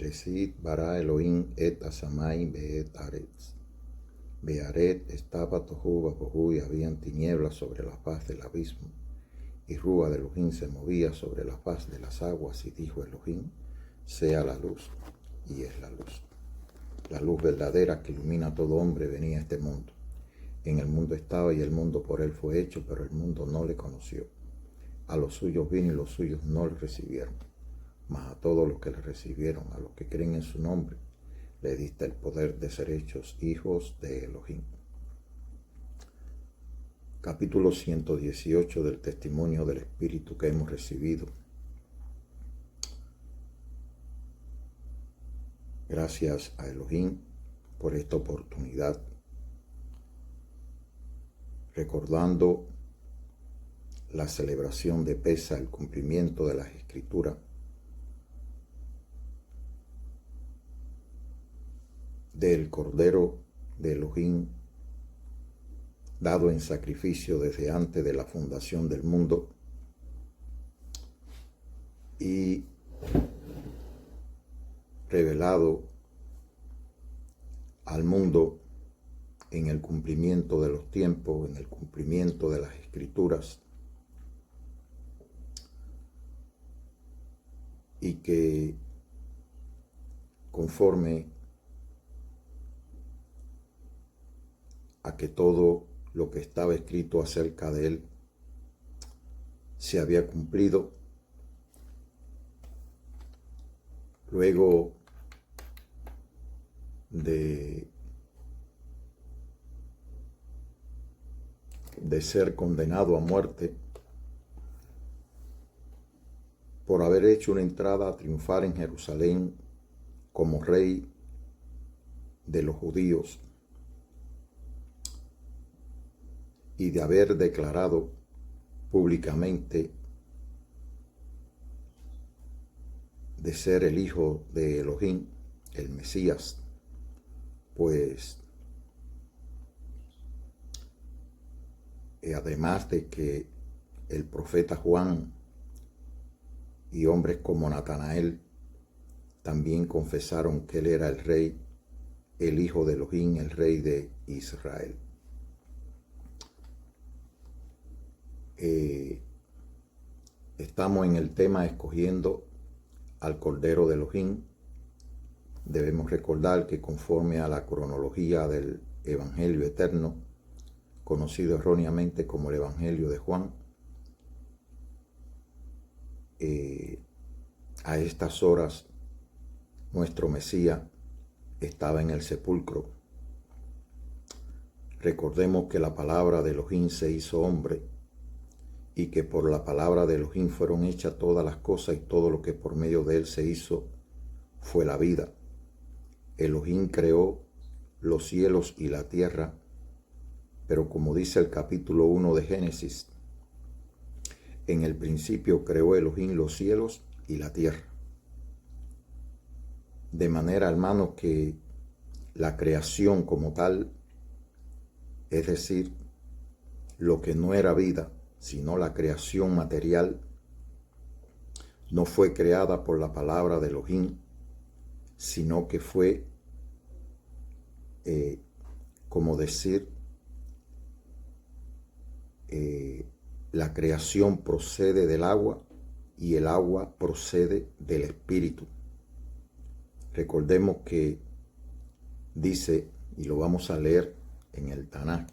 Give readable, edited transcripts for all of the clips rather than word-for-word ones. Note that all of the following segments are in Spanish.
Bereshit bara Elohim et asamay beet aretz. Bearet estaba tohu babohu y habían tinieblas sobre la faz del abismo. Y Rúa de Elohim se movía sobre la faz de las aguas y dijo Elohim, sea la luz, y es la luz. La luz verdadera que ilumina a todo hombre venía a este mundo. En el mundo estaba y el mundo por él fue hecho, pero el mundo no le conoció. A los suyos vino y los suyos no le recibieron. Mas a todos los que le recibieron, a los que creen en su nombre, le diste el poder de ser hechos hijos de Elohim. Capítulo 118 del testimonio del Espíritu que hemos recibido. Gracias a Elohim por esta oportunidad. Recordando la celebración de Pesa, el cumplimiento de las Escrituras, del Cordero de Elohim, dado en sacrificio desde antes de la fundación del mundo, y revelado al mundo en el cumplimiento de los tiempos, en el cumplimiento de las Escrituras, y que conforme a que todo lo que estaba escrito acerca de él se había cumplido, luego de ser condenado a muerte por haber hecho una entrada a triunfar en Jerusalén como rey de los judíos y de haber declarado públicamente de ser el Hijo de Elohim, el Mesías, pues además de que el profeta Juan y hombres como Natanael también confesaron que él era el rey, el Hijo de Elohim, el rey de Israel. Estamos en el tema escogiendo al Cordero de Elohim. Debemos recordar que conforme a la cronología del Evangelio eterno, conocido erróneamente como el Evangelio de Juan, a estas horas nuestro Mesías estaba en el sepulcro. Recordemos que la palabra de Elohim se hizo hombre y que por la palabra de Elohim fueron hechas todas las cosas y todo lo que por medio de él se hizo fue la vida. Elohim creó los cielos y la tierra, pero como dice el capítulo 1 de Génesis, en el principio creó Elohim los cielos y la tierra. De manera, hermanos, que la creación como tal, es decir, lo que no era vida, sino la creación material, no fue creada por la palabra de Elohim, sino que fue, como decir, la creación procede del agua y el agua procede del Espíritu. Recordemos que dice, y lo vamos a leer en el Tanaj,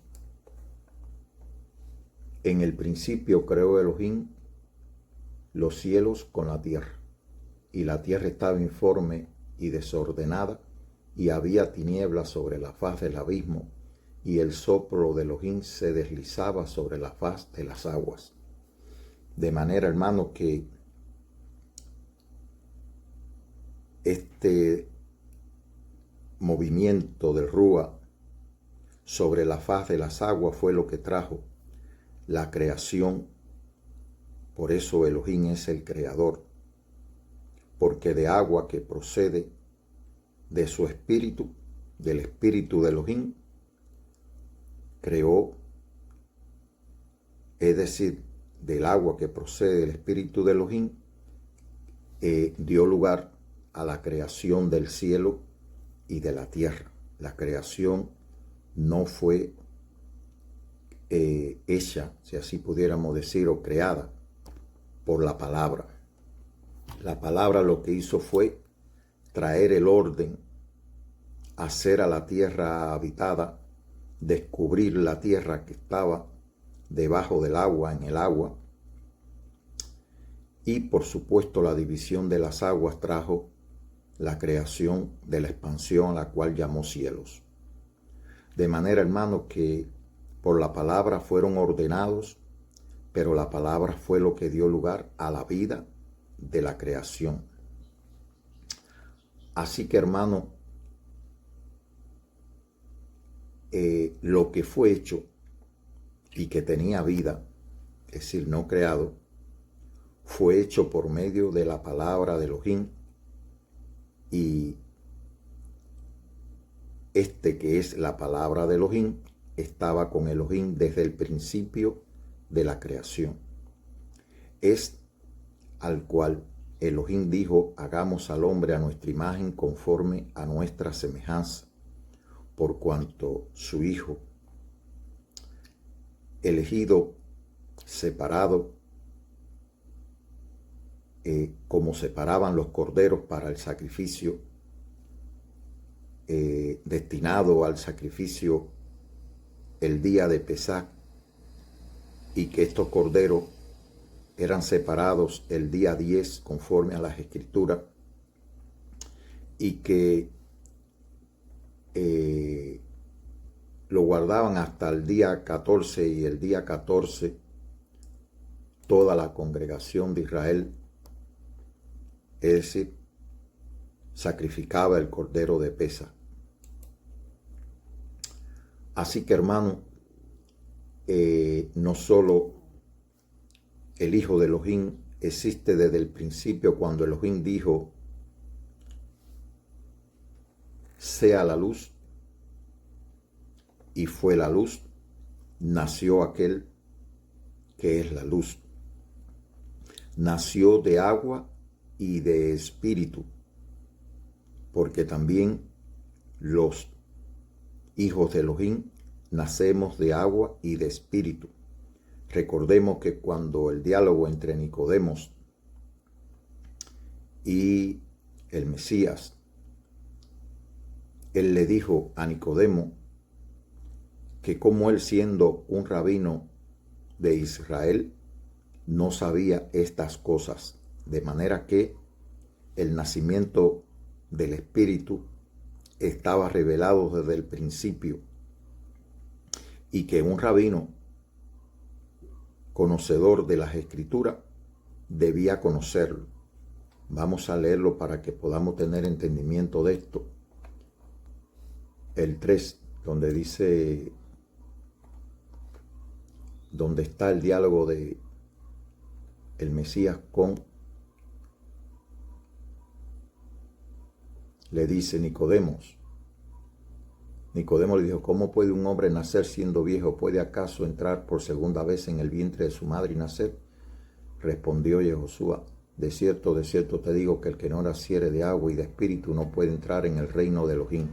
en el principio creó Elohim los cielos con la tierra, y la tierra estaba informe y desordenada, y había tinieblas sobre la faz del abismo, y el soplo de Elohim se deslizaba sobre la faz de las aguas. De manera, hermanos, que este movimiento del Rúa sobre la faz de las aguas fue lo que trajo la creación. Por eso Elohim es el creador, porque de agua que procede de su espíritu, del espíritu de Elohim, creó, es decir, del agua que procede del espíritu de Elohim, dio lugar a la creación del cielo y de la tierra. La creación no fue hecha, si así pudiéramos decir, o creada por la palabra. La palabra lo que hizo fue traer el orden, hacer a la tierra habitada, descubrir la tierra que estaba debajo del agua, en el agua, y por supuesto la división de las aguas trajo la creación de la expansión, a la cual llamó cielos. De manera, hermano, que por la palabra fueron ordenados, pero la palabra fue lo que dio lugar a la vida de la creación. Así que, hermano, lo que fue hecho y que tenía vida, es decir, no creado, fue hecho por medio de la palabra de Elohim, y este que es la palabra de Elohim estaba con Elohim desde el principio de la creación. Es al cual Elohim dijo: hagamos al hombre a nuestra imagen, conforme a nuestra semejanza, por cuanto su Hijo, elegido, separado, como separaban los corderos para el sacrificio, destinado al sacrificio el día de Pesaj, y que estos corderos eran separados el día 10 conforme a las escrituras, y que lo guardaban hasta el día 14, y el día 14 toda la congregación de Israel, es decir, sacrificaba el cordero de Pesaj. Así que, hermano, no solo el Hijo de Elohim existe desde el principio, cuando Elohim dijo: sea la luz, y fue la luz, nació aquel que es la luz. Nació de agua y de espíritu, porque también los hijos de Elohim nacemos de agua y de espíritu. Recordemos que cuando el diálogo entre Nicodemos y el Mesías, él le dijo a Nicodemo que como él, siendo un rabino de Israel, no sabía estas cosas, de manera que el nacimiento del Espíritu estaba revelado desde el principio, y que un rabino conocedor de las Escrituras debía conocerlo. Vamos a leerlo para que podamos tener entendimiento de esto. El 3, donde dice, donde está el diálogo de el Mesías con, le dice Nicodemos. Nicodemo le dijo: ¿cómo puede un hombre nacer siendo viejo? ¿Puede acaso entrar por segunda vez en el vientre de su madre y nacer? Respondió Yehoshua: de cierto te digo que el que no naciere de agua y de espíritu no puede entrar en el reino de Elohim.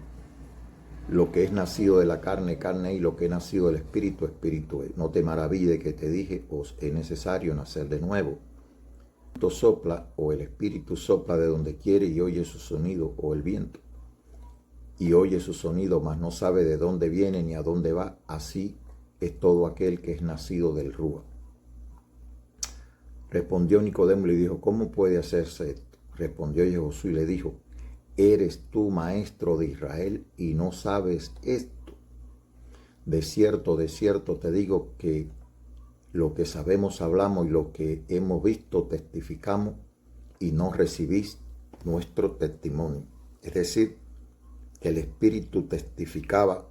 Lo que es nacido de la carne, carne, y lo que es nacido del espíritu, espíritu es. No te maravilles que te dije: os es necesario nacer de nuevo. El sopla, o el espíritu sopla de donde quiere, y oye su sonido, o el viento, y oye su sonido, mas no sabe de dónde viene ni a dónde va. Así es todo aquel que es nacido del Rúa. Respondió Nicodemo y le dijo: ¿cómo puede hacerse esto? Respondió Yehoshua y le dijo: ¿eres tú maestro de Israel y no sabes esto? De cierto te digo que lo que sabemos hablamos, y lo que hemos visto testificamos, y no recibís nuestro testimonio. Es decir, que el Espíritu testificaba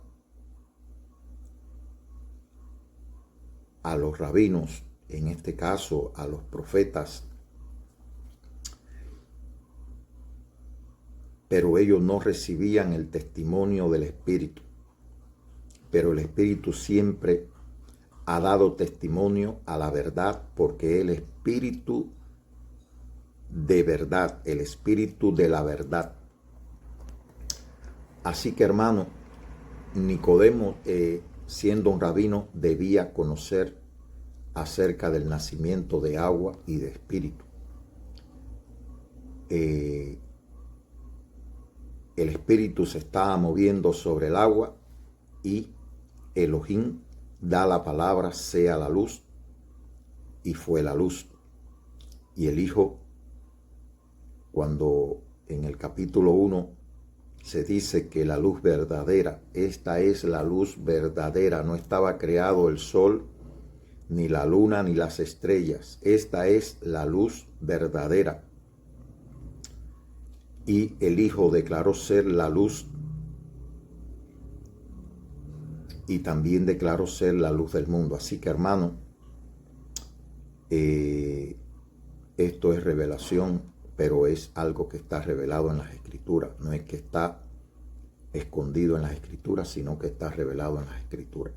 a los rabinos, en este caso a los profetas, pero ellos no recibían el testimonio del Espíritu. Pero el Espíritu siempre ha dado testimonio a la verdad, porque el Espíritu de verdad, el espíritu de la verdad. Así que, hermano, Nicodemo, siendo un rabino, debía conocer acerca del nacimiento de agua y de espíritu. El espíritu se estaba moviendo sobre el agua y Elohim da la palabra, sea la luz, y fue la luz. Y el Hijo, cuando en el capítulo 1 se dice que la luz verdadera, esta es la luz verdadera, no estaba creado el sol, ni la luna, ni las estrellas, esta es la luz verdadera. Y el Hijo declaró ser la luz y también declaró ser la luz del mundo. Así que, hermano, esto es revelación, pero es algo que está revelado en las Escrituras. No es que está escondido en las Escrituras, sino que está revelado en las Escrituras.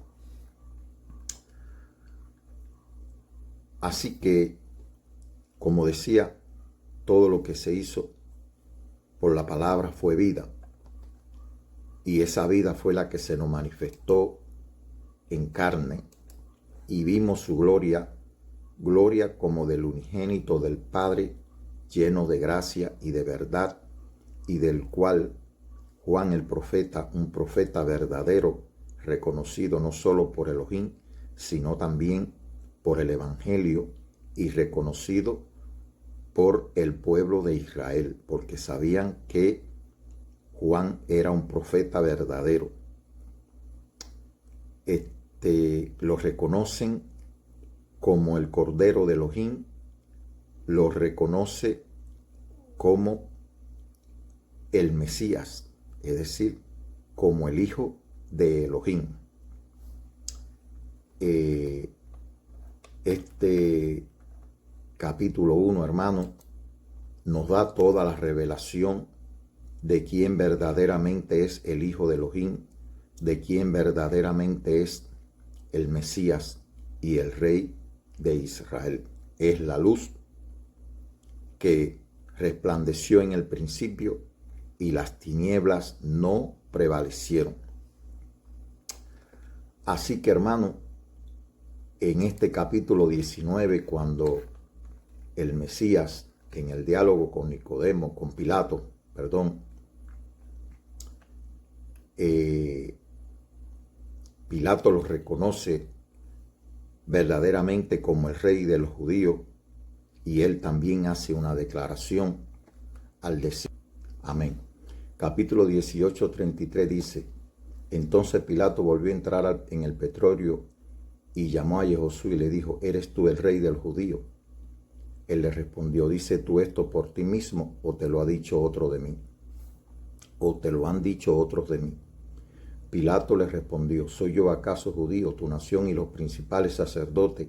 Así que, como decía, todo lo que se hizo por la palabra fue vida. Y esa vida fue la que se nos manifestó en carne. Y vimos su gloria, gloria como del unigénito del Padre, lleno de gracia y de verdad, y del cual Juan el profeta, un profeta verdadero, reconocido no solo por Elohim, sino también por el Evangelio y reconocido por el pueblo de Israel, porque sabían que Juan era un profeta verdadero. Lo reconocen como el Cordero de Elohim, lo reconoce como el Mesías, es decir, como el Hijo de Elohim. Este capítulo 1, hermano, nos da toda la revelación de quién verdaderamente es el Hijo de Elohim, de quién verdaderamente es el Mesías y el Rey de Israel. Es la luz que resplandeció en el principio y las tinieblas no prevalecieron. Así que, hermano, en este capítulo 19, cuando el Mesías, en el diálogo con Nicodemo, con Pilato, Pilato lo reconoce verdaderamente como el rey de los judíos, y él también hace una declaración al decir amén. Capítulo 18, 33 dice: entonces Pilato volvió a entrar en el pretorio y llamó a Josué y le dijo: ¿eres tú el rey del judío? Él le respondió: ¿dices tú esto por ti mismo, o te lo ha dicho otro de mí? ¿O te lo han dicho otros de mí? Pilato le respondió: ¿soy yo acaso judío? Tu nación y los principales sacerdotes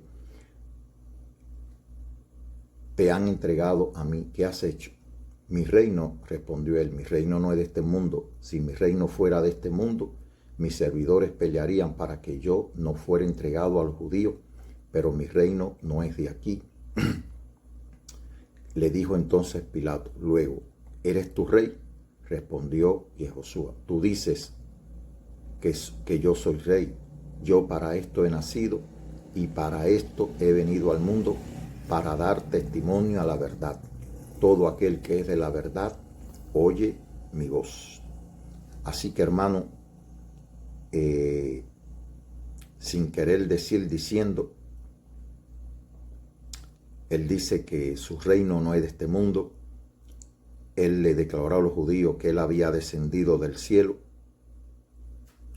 te han entregado a mí. ¿Qué has hecho? Mi reino, respondió él, mi reino no es de este mundo. Si mi reino fuera de este mundo, mis servidores pelearían para que yo no fuera entregado a los judíos, pero mi reino no es de aquí. Le dijo entonces Pilato luego: ¿eres tu rey? Respondió Josué: tú dices que yo soy rey. Yo para esto he nacido y para esto he venido al mundo, para dar testimonio a la verdad. Todo aquel que es de la verdad oye mi voz. Así que, hermano, sin querer decir diciendo, él dice que su reino no es de este mundo. Él le declaró a los judíos que él había descendido del cielo.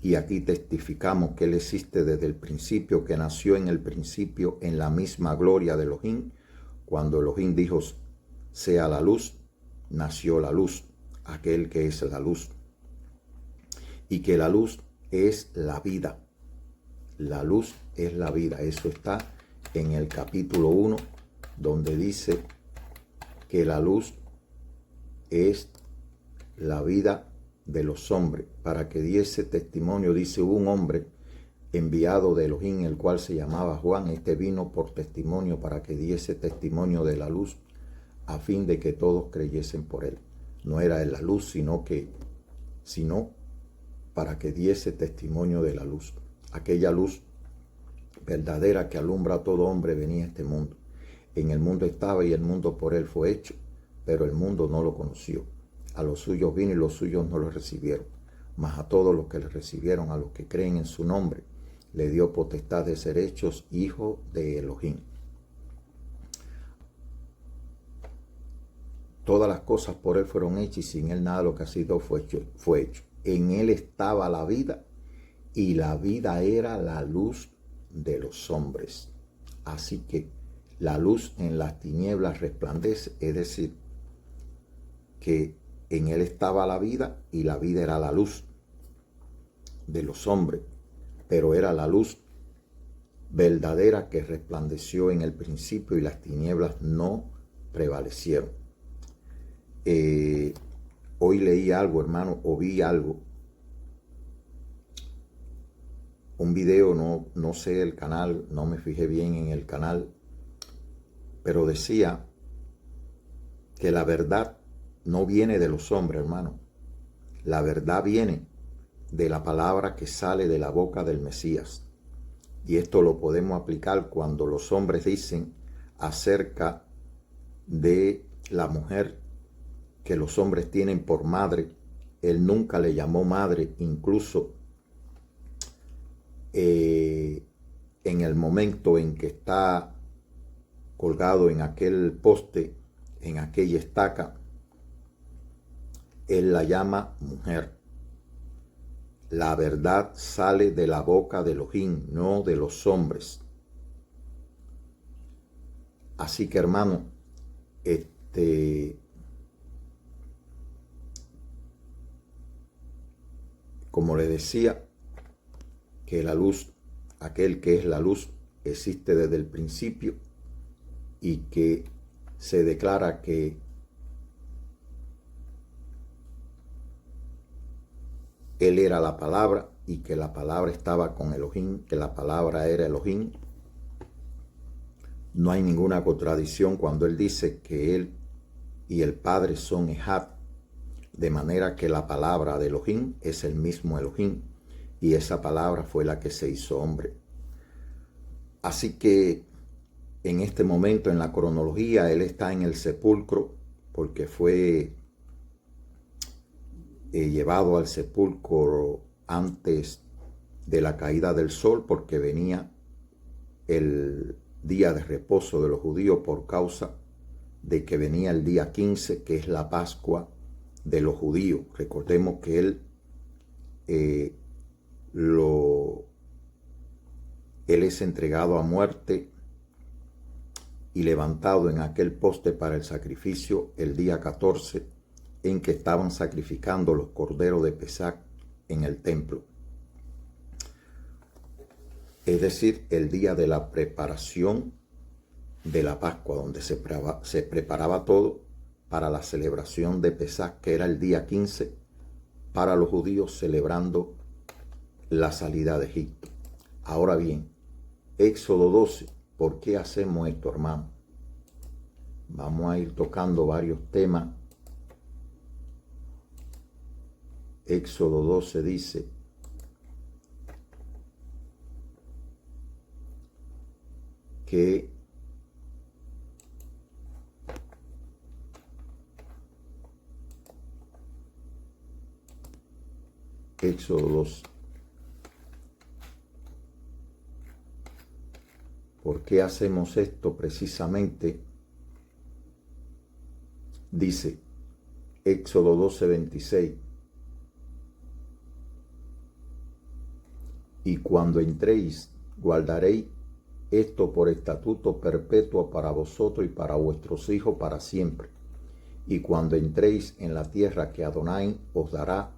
Y aquí testificamos que él existe desde el principio, que nació en el principio en la misma gloria de Elohim. Cuando Elohim dijo: sea la luz, nació la luz, aquel que es la luz. Y que la luz es la vida. La luz es la vida. Eso está en el capítulo 1, donde dice que la luz es la vida de los hombres, para que diese testimonio. Dice: hubo un hombre enviado de Elohim, el cual se llamaba Juan. Este vino por testimonio, para que diese testimonio de la luz, a fin de que todos creyesen por él. No era en la luz, sino para que diese testimonio de la luz. Aquella luz verdadera que alumbra a todo hombre venía a este mundo. En el mundo estaba y el mundo por él fue hecho, pero el mundo no lo conoció. A los suyos vino y los suyos no lo recibieron. Mas a todos los que le recibieron, a los que creen en su nombre, le dio potestad de ser hechos hijos de Elohim. Todas las cosas por él fueron hechas y sin él nada de lo que ha sido fue hecho. En él estaba la vida y la vida era la luz de los hombres. Así que la luz en las tinieblas resplandece, es decir, que en él estaba la vida y la vida era la luz de los hombres, pero era la luz verdadera que resplandeció en el principio y las tinieblas no prevalecieron. Hoy leí algo, hermano, o vi algo, un video, no sé el canal, no me fijé bien en el canal, pero decía que la verdad no viene de los hombres, hermano. La verdad viene de la palabra que sale de la boca del Mesías. Y esto lo podemos aplicar cuando los hombres dicen acerca de la mujer que los hombres tienen por madre. Él nunca le llamó madre, incluso en el momento en que está colgado en aquel poste, en aquella estaca, él la llama mujer. La verdad sale de la boca de Elohim, no de los hombres. Así que, hermano, como le decía, que la luz, aquel que es la luz, existe desde el principio y que se declara que él era la palabra y que la palabra estaba con Elohim, que la palabra era Elohim. No hay ninguna contradicción cuando él dice que él y el Padre son Ejad, de manera que la palabra de Elohim es el mismo Elohim, y esa palabra fue la que se hizo hombre. Así que en este momento en la cronología él está en el sepulcro porque fue llevado al sepulcro antes de la caída del sol, porque venía el día de reposo de los judíos por causa de que venía el día 15, que es la Pascua de los judíos. Recordemos que él es entregado a muerte y levantado en aquel poste para el sacrificio el día 14, en que estaban sacrificando los corderos de Pesach en el templo. Es decir, el día de la preparación de la Pascua, donde se preparaba todo para la celebración de Pesach, que era el día 15, para los judíos celebrando la salida de Egipto. Ahora bien, Éxodo 12, ¿por qué hacemos esto, hermano? Vamos a ir tocando varios temas. Éxodo 12 dice: que Éxodo 2. ¿Por qué hacemos esto precisamente? Dice Éxodo 12, 26. Y cuando entréis, guardaréis esto por estatuto perpetuo para vosotros y para vuestros hijos para siempre. Y cuando entréis en la tierra que Adonai os dará,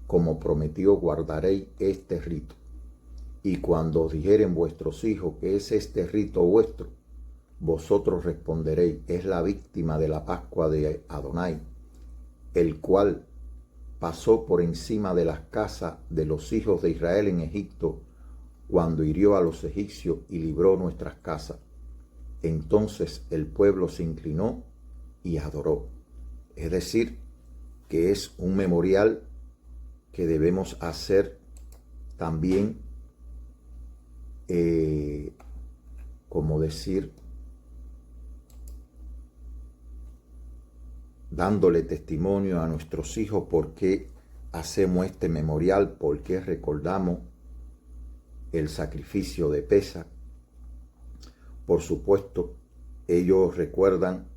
como prometió, guardaréis este rito. Y cuando os dijeren vuestros hijos que es este rito vuestro, vosotros responderéis: es la víctima de la Pascua de Adonai, el cual pasó por encima de las casas de los hijos de Israel en Egipto, cuando hirió a los egipcios y libró nuestras casas. Entonces el pueblo se inclinó y adoró. Es decir, que es un memorial que debemos hacer también, como decir, dándole testimonio a nuestros hijos por qué hacemos este memorial, por qué recordamos el sacrificio de Pesaj. Por supuesto, ellos recuerdan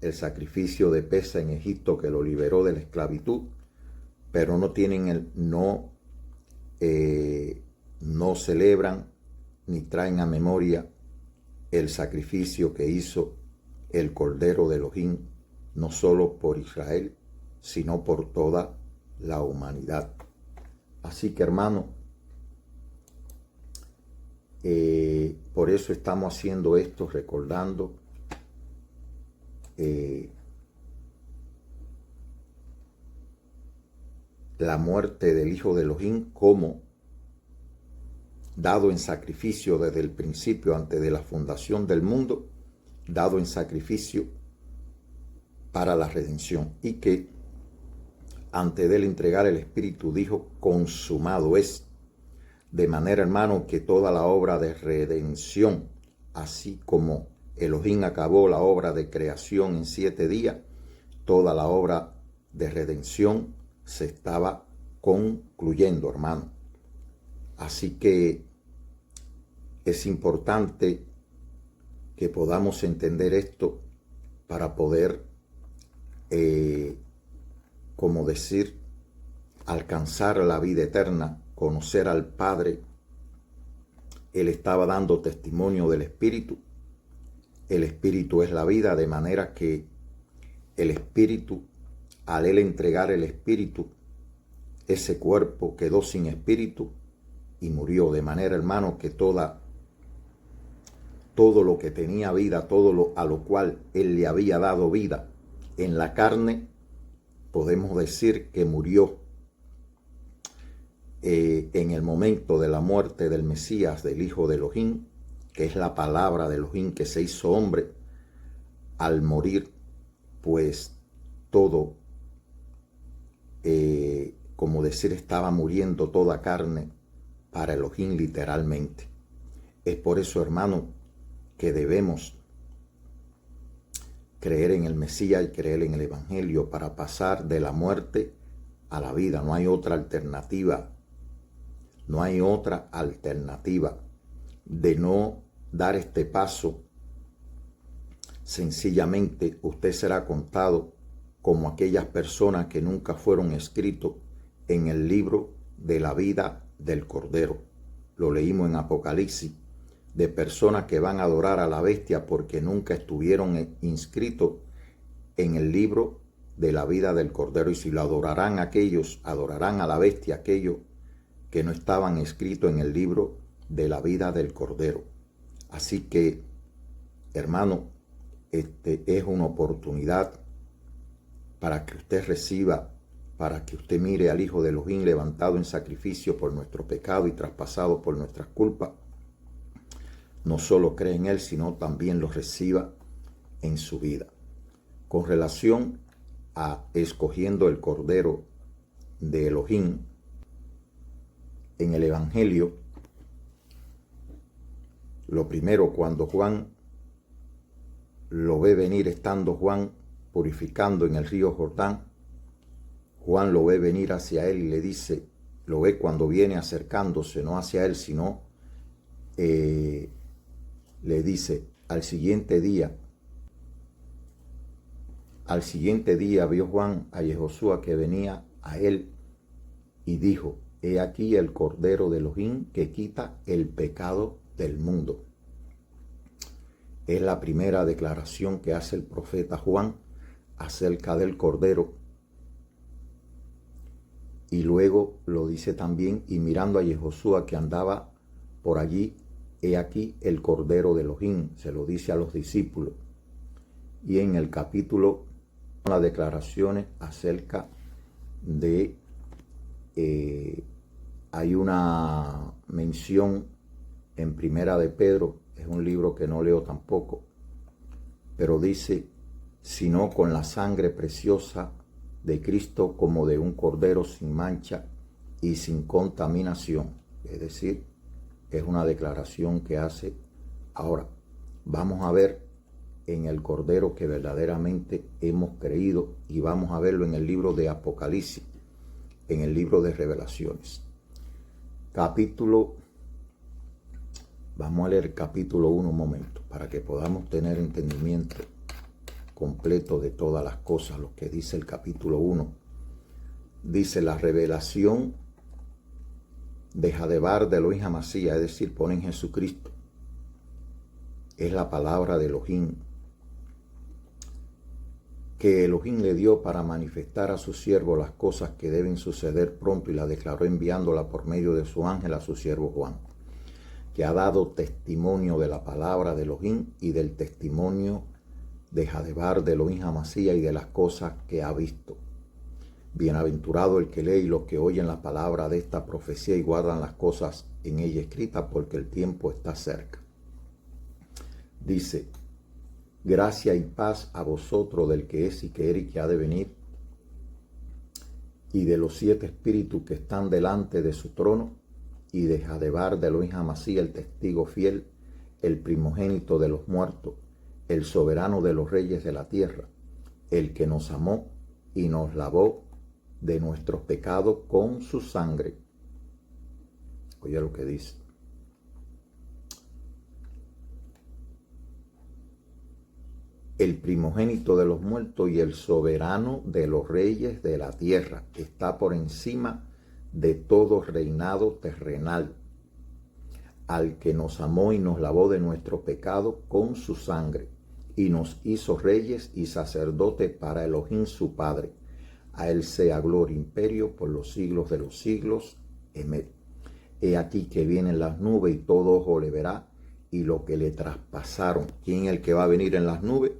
el sacrificio de Pesaj en Egipto, que lo liberó de la esclavitud, pero no tienen no celebran ni traen a memoria el sacrificio que hizo el Cordero de Elohim, no solo por Israel, sino por toda la humanidad. Así que, hermano, por eso estamos haciendo esto, recordando la muerte del Hijo de Elohim, como dado en sacrificio desde el principio, antes de la fundación del mundo, dado en sacrificio para la redención, y que antes de él entregar el Espíritu dijo: consumado es. De manera, hermano, que toda la obra de redención, así como Elohim acabó la obra de creación en 7 días, toda la obra de redención se estaba concluyendo, hermano. Así que es importante que podamos entender esto para poder, como decir, alcanzar la vida eterna, conocer al Padre. Él estaba dando testimonio del Espíritu. El Espíritu es la vida, de manera que el Espíritu, al él entregar el Espíritu, ese cuerpo quedó sin espíritu y murió. De manera, hermano, que todo lo que tenía vida, a lo cual él le había dado vida en la carne, podemos decir que murió en el momento de la muerte del Mesías, del Hijo de Elohim, que es la palabra de Elohim que se hizo hombre. Al morir, pues todo, como decir, estaba muriendo toda carne para Elohim, literalmente. Es por eso, hermano, que debemos creer en el Mesías y creer en el Evangelio para pasar de la muerte a la vida. No hay otra alternativa. No hay otra alternativa. De no dar este paso, sencillamente usted será contado como aquellas personas que nunca fueron escritos en el libro de la vida del Cordero. Lo leímos en Apocalipsis, de personas que van a adorar a la bestia porque nunca estuvieron inscritos en el libro de la vida del Cordero. Y si lo adorarán aquellos, adorarán a la bestia aquellos que no estaban escritos en el libro de la vida del Cordero. Así que, hermano, es una oportunidad para que usted reciba, para que usted mire al Hijo de Elohim levantado en sacrificio por nuestro pecado y traspasado por nuestras culpas. No solo cree en él, sino también lo reciba en su vida. Con relación a escogiendo el Cordero de Elohim, en el Evangelio, lo primero, cuando Juan lo ve venir, estando Juan purificando en el río Jordán, Juan lo ve venir hacia él y le dice, lo ve cuando viene acercándose, no hacia él, sino le dice, al siguiente día vio Juan a Yehoshua que venía a él y dijo, he aquí el Cordero de Elohim que quita el pecado del mundo. Es la primera declaración que hace el profeta Juan acerca del Cordero. Y luego lo dice también, y mirando a Yehoshua que andaba por allí, he aquí el Cordero de Elohim, se lo dice a los discípulos. Y en el capítulo, las declaraciones acerca de, hay una mención en Primera de Pedro, es un libro que no leo tampoco, pero dice, sino con la sangre preciosa de Cristo como de un cordero sin mancha y sin contaminación. Es decir, es una declaración que hace. Ahora, vamos a ver en el cordero que verdaderamente hemos creído y vamos a verlo en el libro de Apocalipsis, en el libro de Revelaciones. Vamos a leer capítulo 1 un momento para que podamos tener entendimiento completo de todas las cosas, lo que dice el capítulo 1. Dice la revelación de Jadebar de Elohim Hamashiach, es decir, ponen Jesucristo. Es la palabra de Elohim que Elohim le dio para manifestar a su siervo las cosas que deben suceder pronto, y la declaró enviándola por medio de su ángel a su siervo Juan, que ha dado testimonio de la palabra de Elohim y del testimonio de Jadebar de Elohim Hamashiach y de las cosas que ha visto. Bienaventurado el que lee y los que oyen la palabra de esta profecía y guardan las cosas en ella escritas, porque el tiempo está cerca. Dice: gracia y paz a vosotros del que es y que era y que ha de venir, y de los 7 espíritus que están delante de su trono, y de Jadebar de Elohim Hamashiach, el testigo fiel, el primogénito de los muertos, el soberano de los reyes de la tierra, el que nos amó y nos lavó de nuestros pecados con su sangre. Oye lo que dice: el primogénito de los muertos y el soberano de los reyes de la tierra, está por encima de todo reinado terrenal, al que nos amó y nos lavó de nuestro pecado con su sangre, y nos hizo reyes y sacerdotes para Elohim su Padre. A él sea gloria e imperio por los siglos de los siglos. Amén. He aquí que vienen las nubes y todo ojo le verá, y lo que le traspasaron. ¿Quién es el que va a venir en las nubes?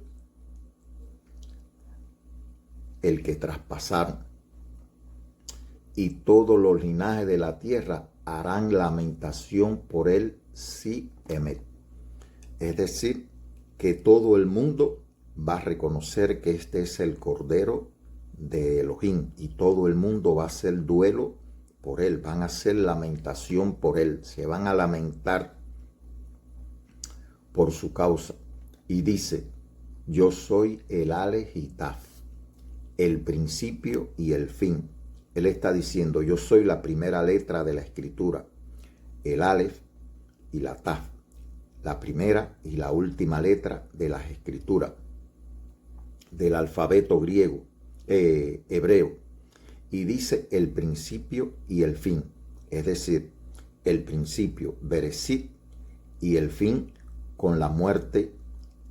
El que traspasaron. Y todos los linajes de la tierra harán lamentación por él, sí, amén. Es decir, que todo el mundo va a reconocer que este es el Cordero de Elohim, y todo el mundo va a hacer duelo por él, van a hacer lamentación por él, se van a lamentar por su causa. Y dice: yo soy el Aleph y Taf, el principio y el fin. Él está diciendo: yo soy la primera letra de la escritura, el Aleph y la Taf, la primera y la última letra de las escrituras, del alfabeto griego, hebreo. Y dice el principio y el fin, es decir, el principio, Bereshit, y el fin, con la muerte.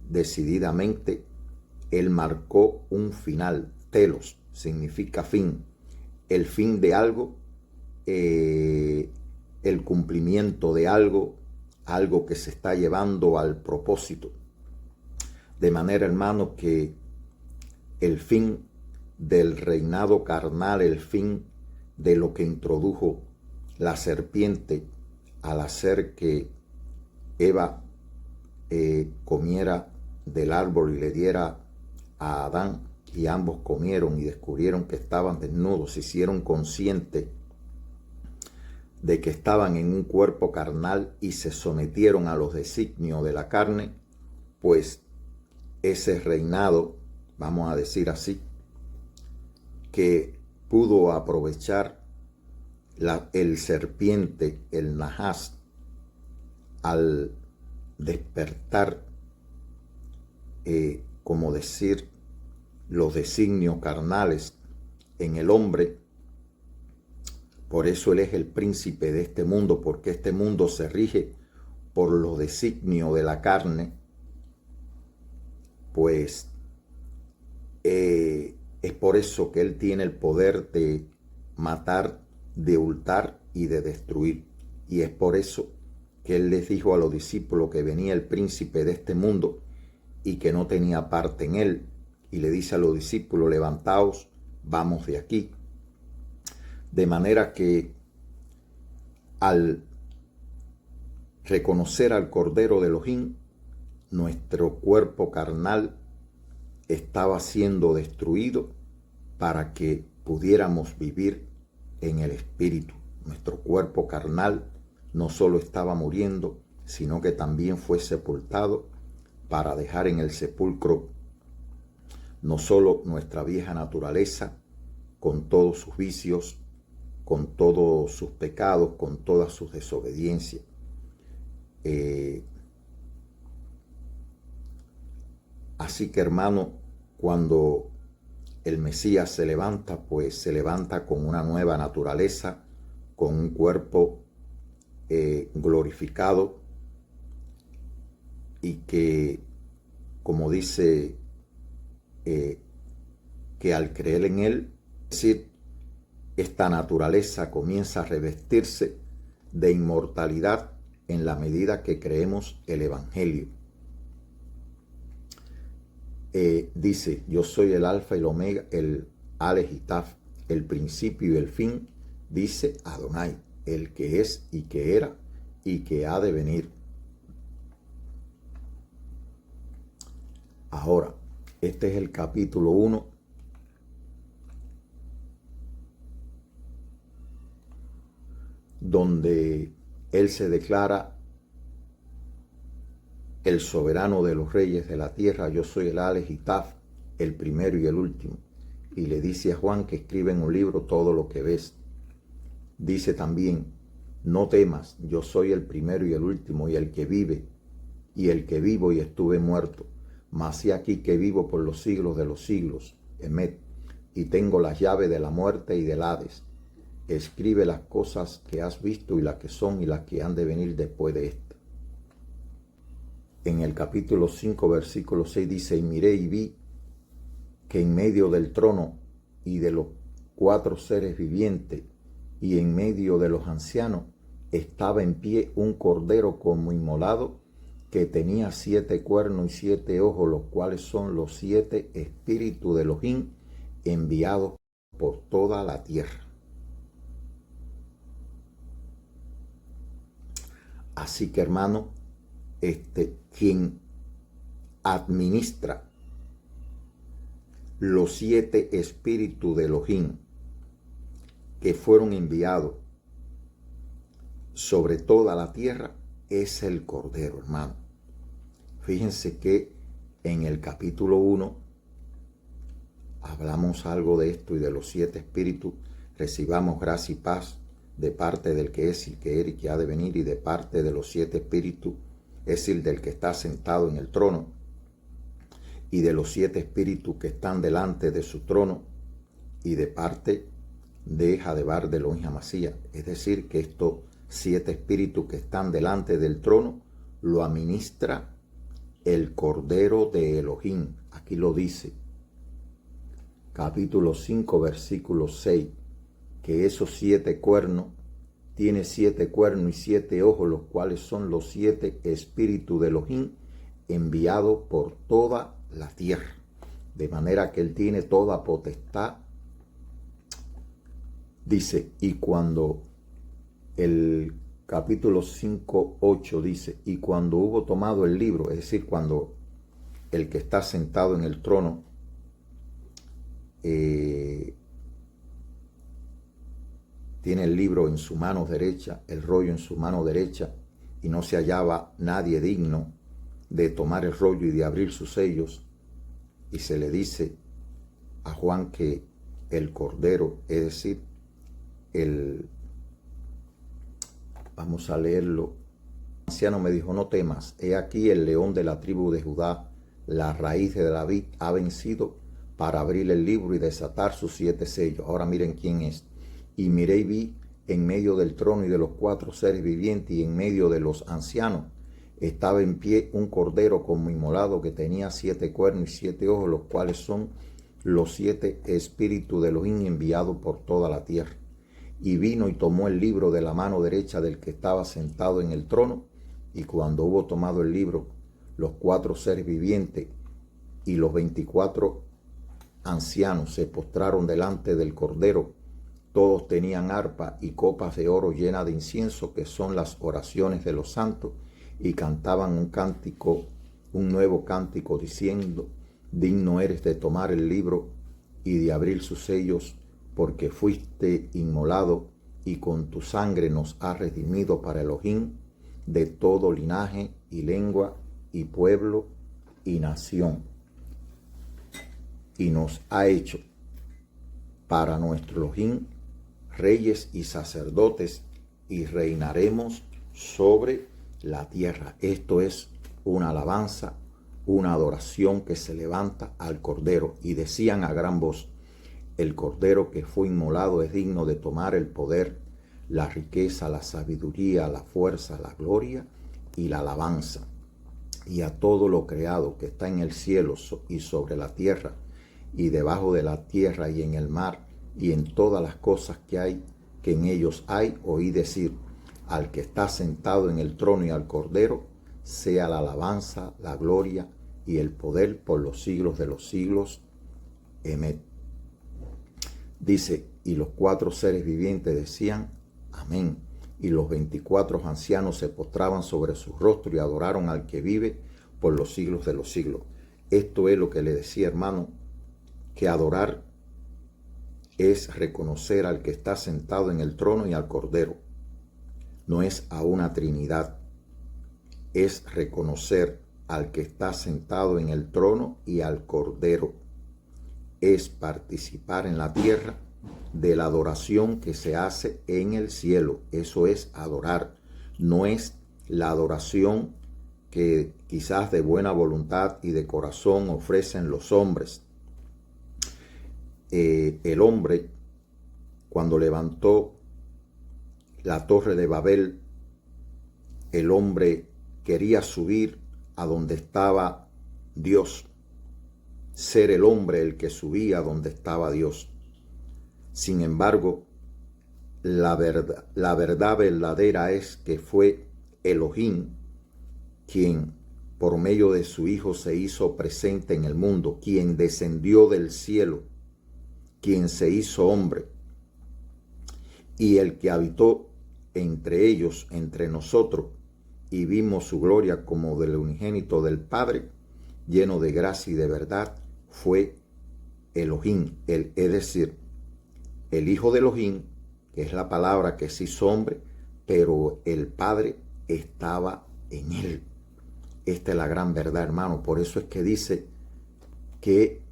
Decididamente, él marcó un final. Telos significa fin, el fin de algo, el cumplimiento de algo, algo que se está llevando al propósito. De manera, hermano, que el fin del reinado carnal, el fin de lo que introdujo la serpiente al hacer que Eva comiera del árbol y le diera a Adán, y ambos comieron y descubrieron que estaban desnudos, se hicieron conscientes de que estaban en un cuerpo carnal y se sometieron a los designios de la carne. Pues ese reinado, vamos a decir así, que pudo aprovechar el serpiente, el Nahas, al despertar, como decir, los designios carnales en el hombre. Por eso él es el príncipe de este mundo, porque este mundo se rige por los designios de la carne. Pues es por eso que él tiene el poder de matar, de hurtar y de destruir. Y es por eso que él les dijo a los discípulos que venía el príncipe de este mundo y que no tenía parte en él. Y le dice a los discípulos: levantaos, vamos de aquí. De manera que al reconocer al Cordero de Elohim, nuestro cuerpo carnal estaba siendo destruido para que pudiéramos vivir en el Espíritu. Nuestro cuerpo carnal no solo estaba muriendo, sino que también fue sepultado para dejar en el sepulcro no solo nuestra vieja naturaleza, con todos sus vicios, con todos sus pecados, con todas sus desobediencias. Así que, hermano, cuando el Mesías se levanta, pues se levanta con una nueva naturaleza, con un cuerpo glorificado, y que, como dice, que al creer en Él, es decir, esta naturaleza comienza a revestirse de inmortalidad en la medida que creemos el Evangelio. Dice, yo soy el alfa y el omega, el Aleph y Taf, el principio y el fin, dice Adonai, el que es y que era y que ha de venir. Ahora, este es el capítulo 1, donde Él se declara el soberano de los reyes de la tierra. Yo soy el Aleph y Taf, el primero y el último. Y le dice a Juan que escribe en un libro todo lo que ves. Dice también, no temas, yo soy el primero y el último y el que vive, y el que vivo y estuve muerto. Mas he aquí que vivo por los siglos de los siglos, Emet, y tengo las llaves de la muerte y del Hades. Escribe las cosas que has visto y las que son y las que han de venir después de esta. En el capítulo 5, versículo 6 dice, y miré y vi que en medio del trono y de los 4 seres vivientes y en medio de los ancianos estaba en pie un cordero como inmolado, que tenía 7 cuernos y 7 ojos, los cuales son los 7 espíritus de Elohim enviados por toda la tierra. Así que, hermano, quien administra los 7 espíritus de Elohim que fueron enviados sobre toda la tierra es el Cordero, hermano. Fíjense que en el capítulo 1 hablamos algo de esto y de los 7 espíritus. Recibamos gracia y paz de parte del que es y que era y que ha de venir, y de parte de los 7 espíritus, es decir, del que está sentado en el trono, y de los 7 espíritus que están delante de su trono, y de parte de Jadebar de Elohim Hamashiach. Es decir, que estos 7 espíritus que están delante del trono lo administra el Cordero de Elohim. Aquí lo dice, capítulo 5, versículo 6, que esos 7 cuernos, tiene 7 cuernos y 7 ojos, los cuales son los 7 espíritus de Elohim enviados por toda la tierra. De manera que Él tiene toda potestad. Dice, y cuando el capítulo 5, 8 dice, y cuando hubo tomado el libro, es decir, cuando el que está sentado en el trono tiene el libro en su mano derecha, el rollo en su mano derecha, y no se hallaba nadie digno de tomar el rollo y de abrir sus sellos, y se le dice a Juan que el Cordero, es decir, vamos a leerlo. El anciano me dijo, no temas, he aquí el león de la tribu de Judá, la raíz de David, ha vencido para abrir el libro y desatar sus 7 sellos. Ahora miren quién es. Y miré y vi en medio del trono y de los 4 seres vivientes y en medio de los ancianos estaba en pie un cordero como inmolado, que tenía 7 cuernos y 7 ojos, los cuales son los 7 espíritus de Elohim enviados por toda la tierra. Y vino y tomó el libro de la mano derecha del que estaba sentado en el trono, y cuando hubo tomado el libro, los 4 seres vivientes y los 24 ancianos se postraron delante del cordero. Todos tenían arpa y copas de oro llenas de incienso, que son las oraciones de los santos, y cantaban un cántico, un nuevo cántico, diciendo, digno eres de tomar el libro y de abrir sus sellos, porque fuiste inmolado y con tu sangre nos has redimido para Elohim de todo linaje y lengua y pueblo y nación. Y nos ha hecho para nuestro Elohim reyes y sacerdotes, y reinaremos sobre la tierra. Esto es una alabanza, una adoración que se levanta al Cordero. Y decían a gran voz: el Cordero que fue inmolado es digno de tomar el poder, la riqueza, la sabiduría, la fuerza, la gloria y la alabanza. Y a todo lo creado que está en el cielo y sobre la tierra, y debajo de la tierra y en el mar, y en todas las cosas que en ellos hay, oí decir: al que está sentado en el trono y al Cordero, sea la alabanza, la gloria y el poder por los siglos de los siglos. Amén. Dice: y los 4 seres vivientes decían: amén. Y los 24 ancianos se postraban sobre su rostro y adoraron al que vive por los siglos de los siglos. Esto es lo que le decía, hermano, que adorar es reconocer al que está sentado en el trono y al Cordero. No es a una Trinidad, es reconocer al que está sentado en el trono y al Cordero. Es participar en la tierra de la adoración que se hace en el cielo. Eso es adorar. No es la adoración que quizás de buena voluntad y de corazón ofrecen los hombres. El hombre, cuando levantó la torre de Babel, el hombre quería subir a donde estaba Dios, ser el hombre el que subía a donde estaba Dios. Sin embargo, la verdad verdadera es que fue Elohim quien por medio de su Hijo se hizo presente en el mundo, quien descendió del cielo, quien se hizo hombre, y el que habitó entre ellos, entre nosotros, y vimos su gloria como del unigénito del Padre, lleno de gracia y de verdad, fue Elohim, es decir, el Hijo de Elohim, que es la palabra que se hizo hombre, pero el Padre estaba en él. Esta es la gran verdad, hermano. Por eso es que dice que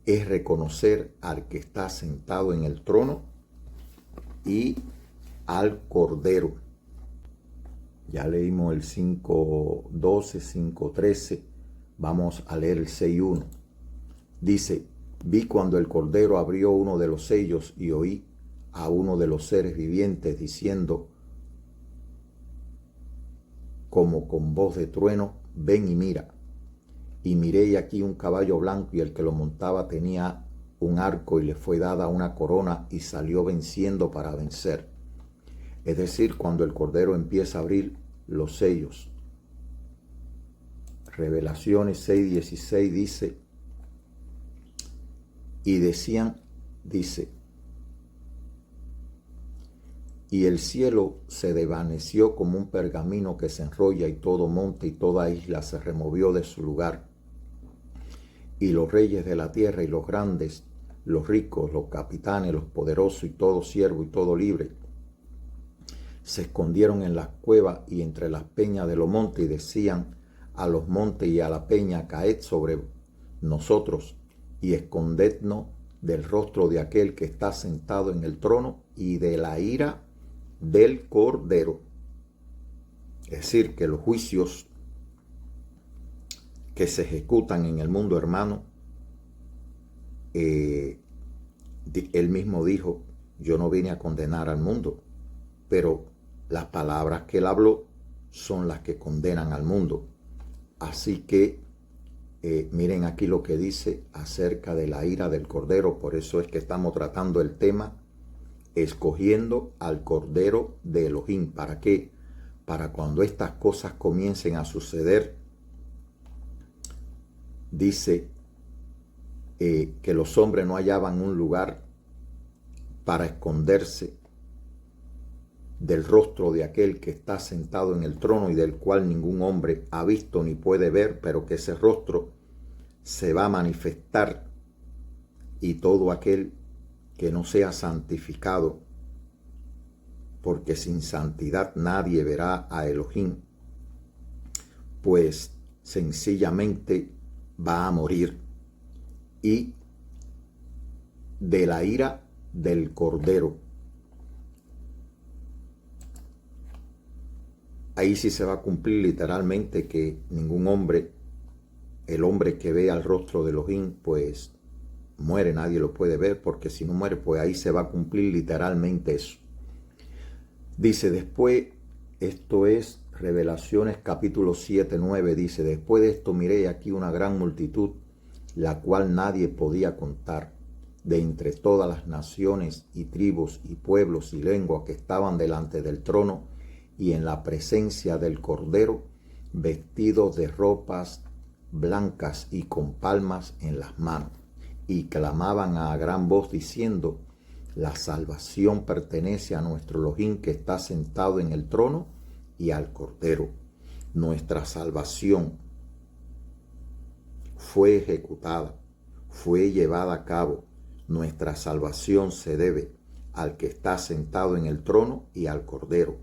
es reconocer al que está sentado en el trono y al Cordero. Ya leímos el 5.12, 5.13. Vamos a leer el 6.1. Dice: vi cuando el Cordero abrió uno de los sellos y oí a uno de los seres vivientes diciendo como con voz de trueno: ven y mira. Y miré, y aquí un caballo blanco, y el que lo montaba tenía un arco, y le fue dada una corona, y salió venciendo para vencer. Es decir, cuando el Cordero empieza a abrir los sellos. Revelaciones 6.16 dice: y decían, dice, y el cielo se desvaneció como un pergamino que se enrolla, y todo monte y toda isla se removió de su lugar. Y los reyes de la tierra y los grandes, los ricos, los capitanes, los poderosos y todo siervo y todo libre, se escondieron en las cuevas y entre las peñas de los montes, y decían a los montes y a la peña: caed sobre nosotros y escondednos del rostro de aquel que está sentado en el trono y de la ira del Cordero. Es decir, que los juicios que se ejecutan en el mundo, hermano, él mismo dijo: yo no vine a condenar al mundo, pero las palabras que él habló son las que condenan al mundo. Así que miren aquí lo que dice acerca de la ira del Cordero. Por eso es que estamos tratando el tema escogiendo al Cordero de Elohim. ¿Para qué? Para cuando estas cosas comiencen a suceder, dice que los hombres no hallaban un lugar para esconderse del rostro de aquel que está sentado en el trono y del cual ningún hombre ha visto ni puede ver, pero que ese rostro se va a manifestar, y todo aquel que no sea santificado, porque sin santidad nadie verá a Elohim, pues sencillamente va a morir, y de la ira del Cordero. Ahí sí se va a cumplir literalmente que ningún hombre, el hombre que ve al rostro de Elohim, pues muere, nadie lo puede ver, porque si no muere, pues ahí se va a cumplir literalmente eso. Dice después, esto es Revelaciones capítulo 7, 9, dice, después de esto miré aquí una gran multitud, la cual nadie podía contar, de entre todas las naciones y tribus y pueblos y lenguas que estaban delante del trono y en la presencia del Cordero, vestidos de ropas blancas y con palmas en las manos, y clamaban a gran voz diciendo, la salvación pertenece a nuestro Elohim que está sentado en el trono y al Cordero. Nuestra salvación fue ejecutada, fue llevada a cabo. Nuestra salvación se debe al que está sentado en el trono y al Cordero.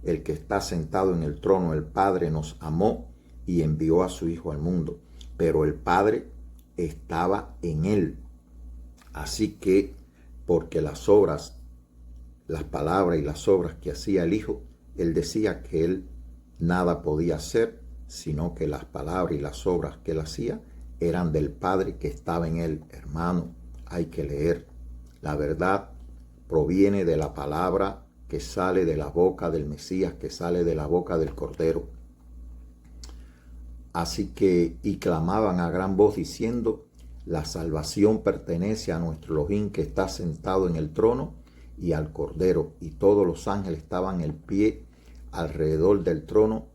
El que está sentado en el trono, el Padre, nos amó y envió a su Hijo al mundo, pero el Padre estaba en él. Así que, porque las obras, las palabras y las obras que hacía el Hijo, él decía que él nada podía hacer, sino que las palabras y las obras que él hacía eran del Padre que estaba en él. Hermano, hay que leer. La verdad proviene de la palabra que sale de la boca del Mesías, que sale de la boca del Cordero. Así que, y clamaban a gran voz diciendo, la salvación pertenece a nuestro Elohim que está sentado en el trono y al Cordero. Y todos los ángeles estaban en pie alrededor del trono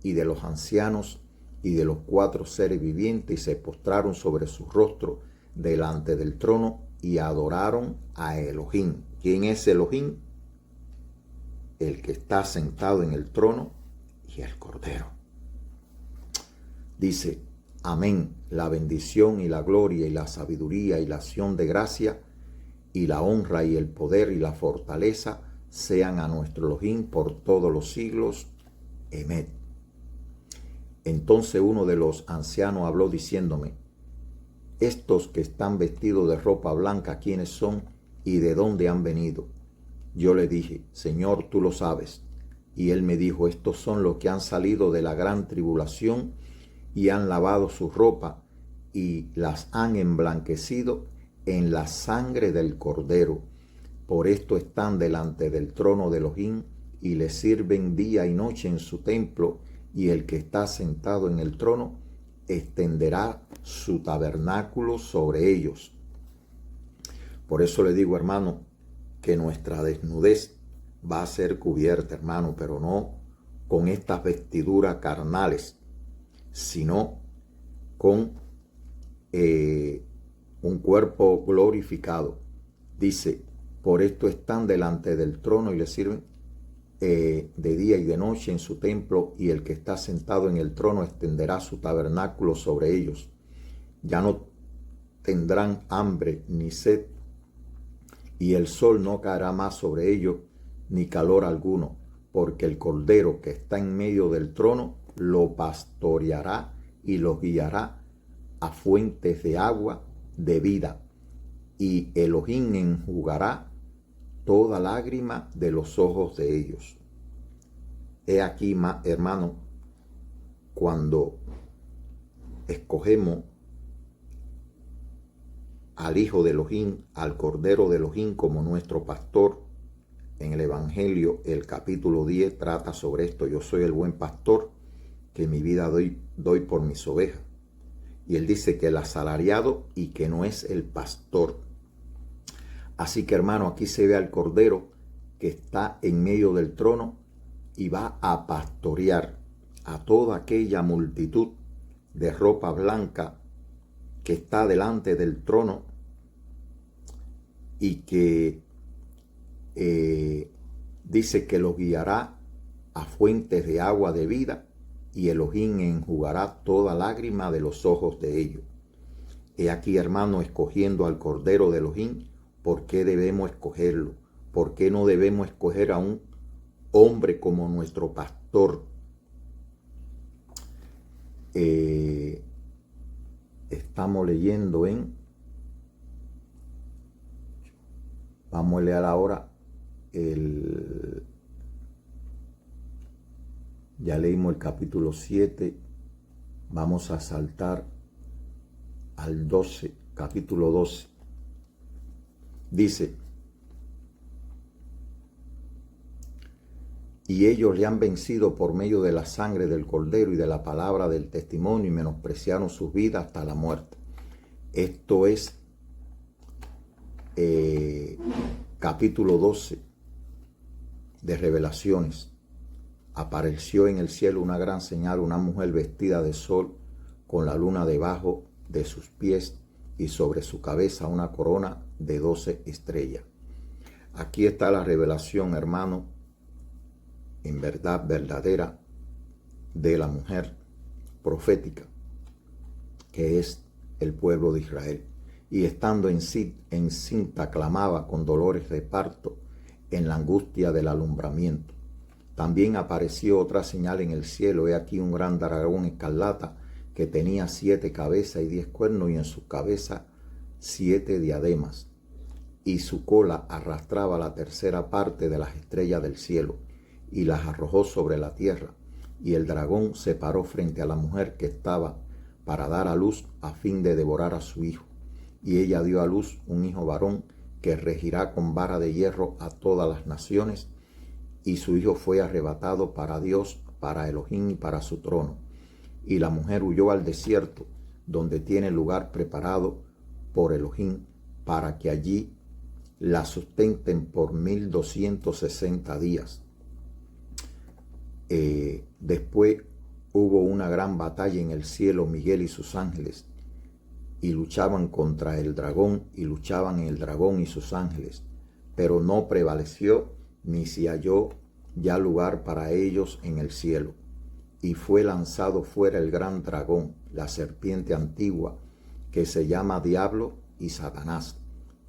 y de los ancianos y de los 4 seres vivientes, y se postraron sobre su rostro delante del trono y adoraron a Elohim. ¿Quién es Elohim? El que está sentado en el trono y el Cordero. Dice, amén, la bendición y la gloria y la sabiduría y la acción de gracia y la honra y el poder y la fortaleza sean a nuestro Elohim por todos los siglos. Amén. Entonces uno de los ancianos habló diciéndome, estos que están vestidos de ropa blanca, ¿quiénes son y de dónde han venido? Yo le dije, Señor, tú lo sabes. Y él me dijo, estos son los que han salido de la gran tribulación y han lavado su ropa y las han emblanquecido en la sangre del Cordero. Por esto están delante del trono de Elohim y le sirven día y noche en su templo, y el que está sentado en el trono extenderá su tabernáculo sobre ellos. Por eso le digo, hermano, que nuestra desnudez va a ser cubierta, hermano, pero no con estas vestiduras carnales, sino con un cuerpo glorificado. Dice, por esto están delante del trono y le sirven de día y de noche en su templo, y el que está sentado en el trono extenderá su tabernáculo sobre ellos. Ya no tendrán hambre ni sed, y el sol no caerá más sobre ellos, ni calor alguno, porque el Cordero que está en medio del trono lo pastoreará y los guiará a fuentes de agua de vida, y Elohim enjugará toda lágrima de los ojos de ellos. He aquí, hermano, cuando escogemos al Hijo de Elohim, al Cordero de Elohim como nuestro pastor, en el Evangelio, el capítulo 10 trata sobre esto. Yo soy el buen pastor, que mi vida doy por mis ovejas. Y él dice que el asalariado y que no es el pastor. Así que, hermano, aquí se ve al Cordero que está en medio del trono y va a pastorear a toda aquella multitud de ropa blanca que está delante del trono y que dice que los guiará a fuentes de agua de vida, y Elohim enjugará toda lágrima de los ojos de ellos. He aquí, hermano, escogiendo al Cordero de Elohim. ¿Por qué debemos escogerlo? ¿Por qué no debemos escoger a un hombre como nuestro pastor? Estamos leyendo vamos a leer ahora ya leímos el capítulo 7, vamos a saltar al 12, capítulo 12. Dice: y ellos le han vencido por medio de la sangre del Cordero y de la palabra del testimonio, y menospreciaron sus vidas hasta la muerte. Esto es capítulo 12 de Revelaciones. Apareció en el cielo una gran señal, una mujer vestida de sol, con la luna debajo de sus pies, y sobre su cabeza una corona de 12 estrellas. Aquí está la revelación, hermano, en verdad verdadera, de la mujer profética, que es el pueblo de Israel. Y estando encinta, clamaba con dolores de parto en la angustia del alumbramiento. También apareció otra señal en el cielo: he aquí un gran dragón escarlata, que tenía 7 cabezas y 10 cuernos, y en su cabeza 7 diademas, y su cola arrastraba la tercera parte de las estrellas del cielo, y las arrojó sobre la tierra. Y el dragón se paró frente a la mujer que estaba para dar a luz, a fin de devorar a su hijo. Y ella dio a luz un hijo varón, que regirá con vara de hierro a todas las naciones, y su hijo fue arrebatado para Dios, para Elohim y para su trono. Y la mujer huyó al desierto, donde tiene lugar preparado por Elohim, para que allí la sustenten por 1260 días. Después hubo una gran batalla en el cielo. Miguel y sus ángeles, y luchaban contra el dragón, y luchaban el dragón y sus ángeles, pero no prevaleció, ni se halló ya lugar para ellos en el cielo. Y fue lanzado fuera el gran dragón, la serpiente antigua, que se llama Diablo y Satanás,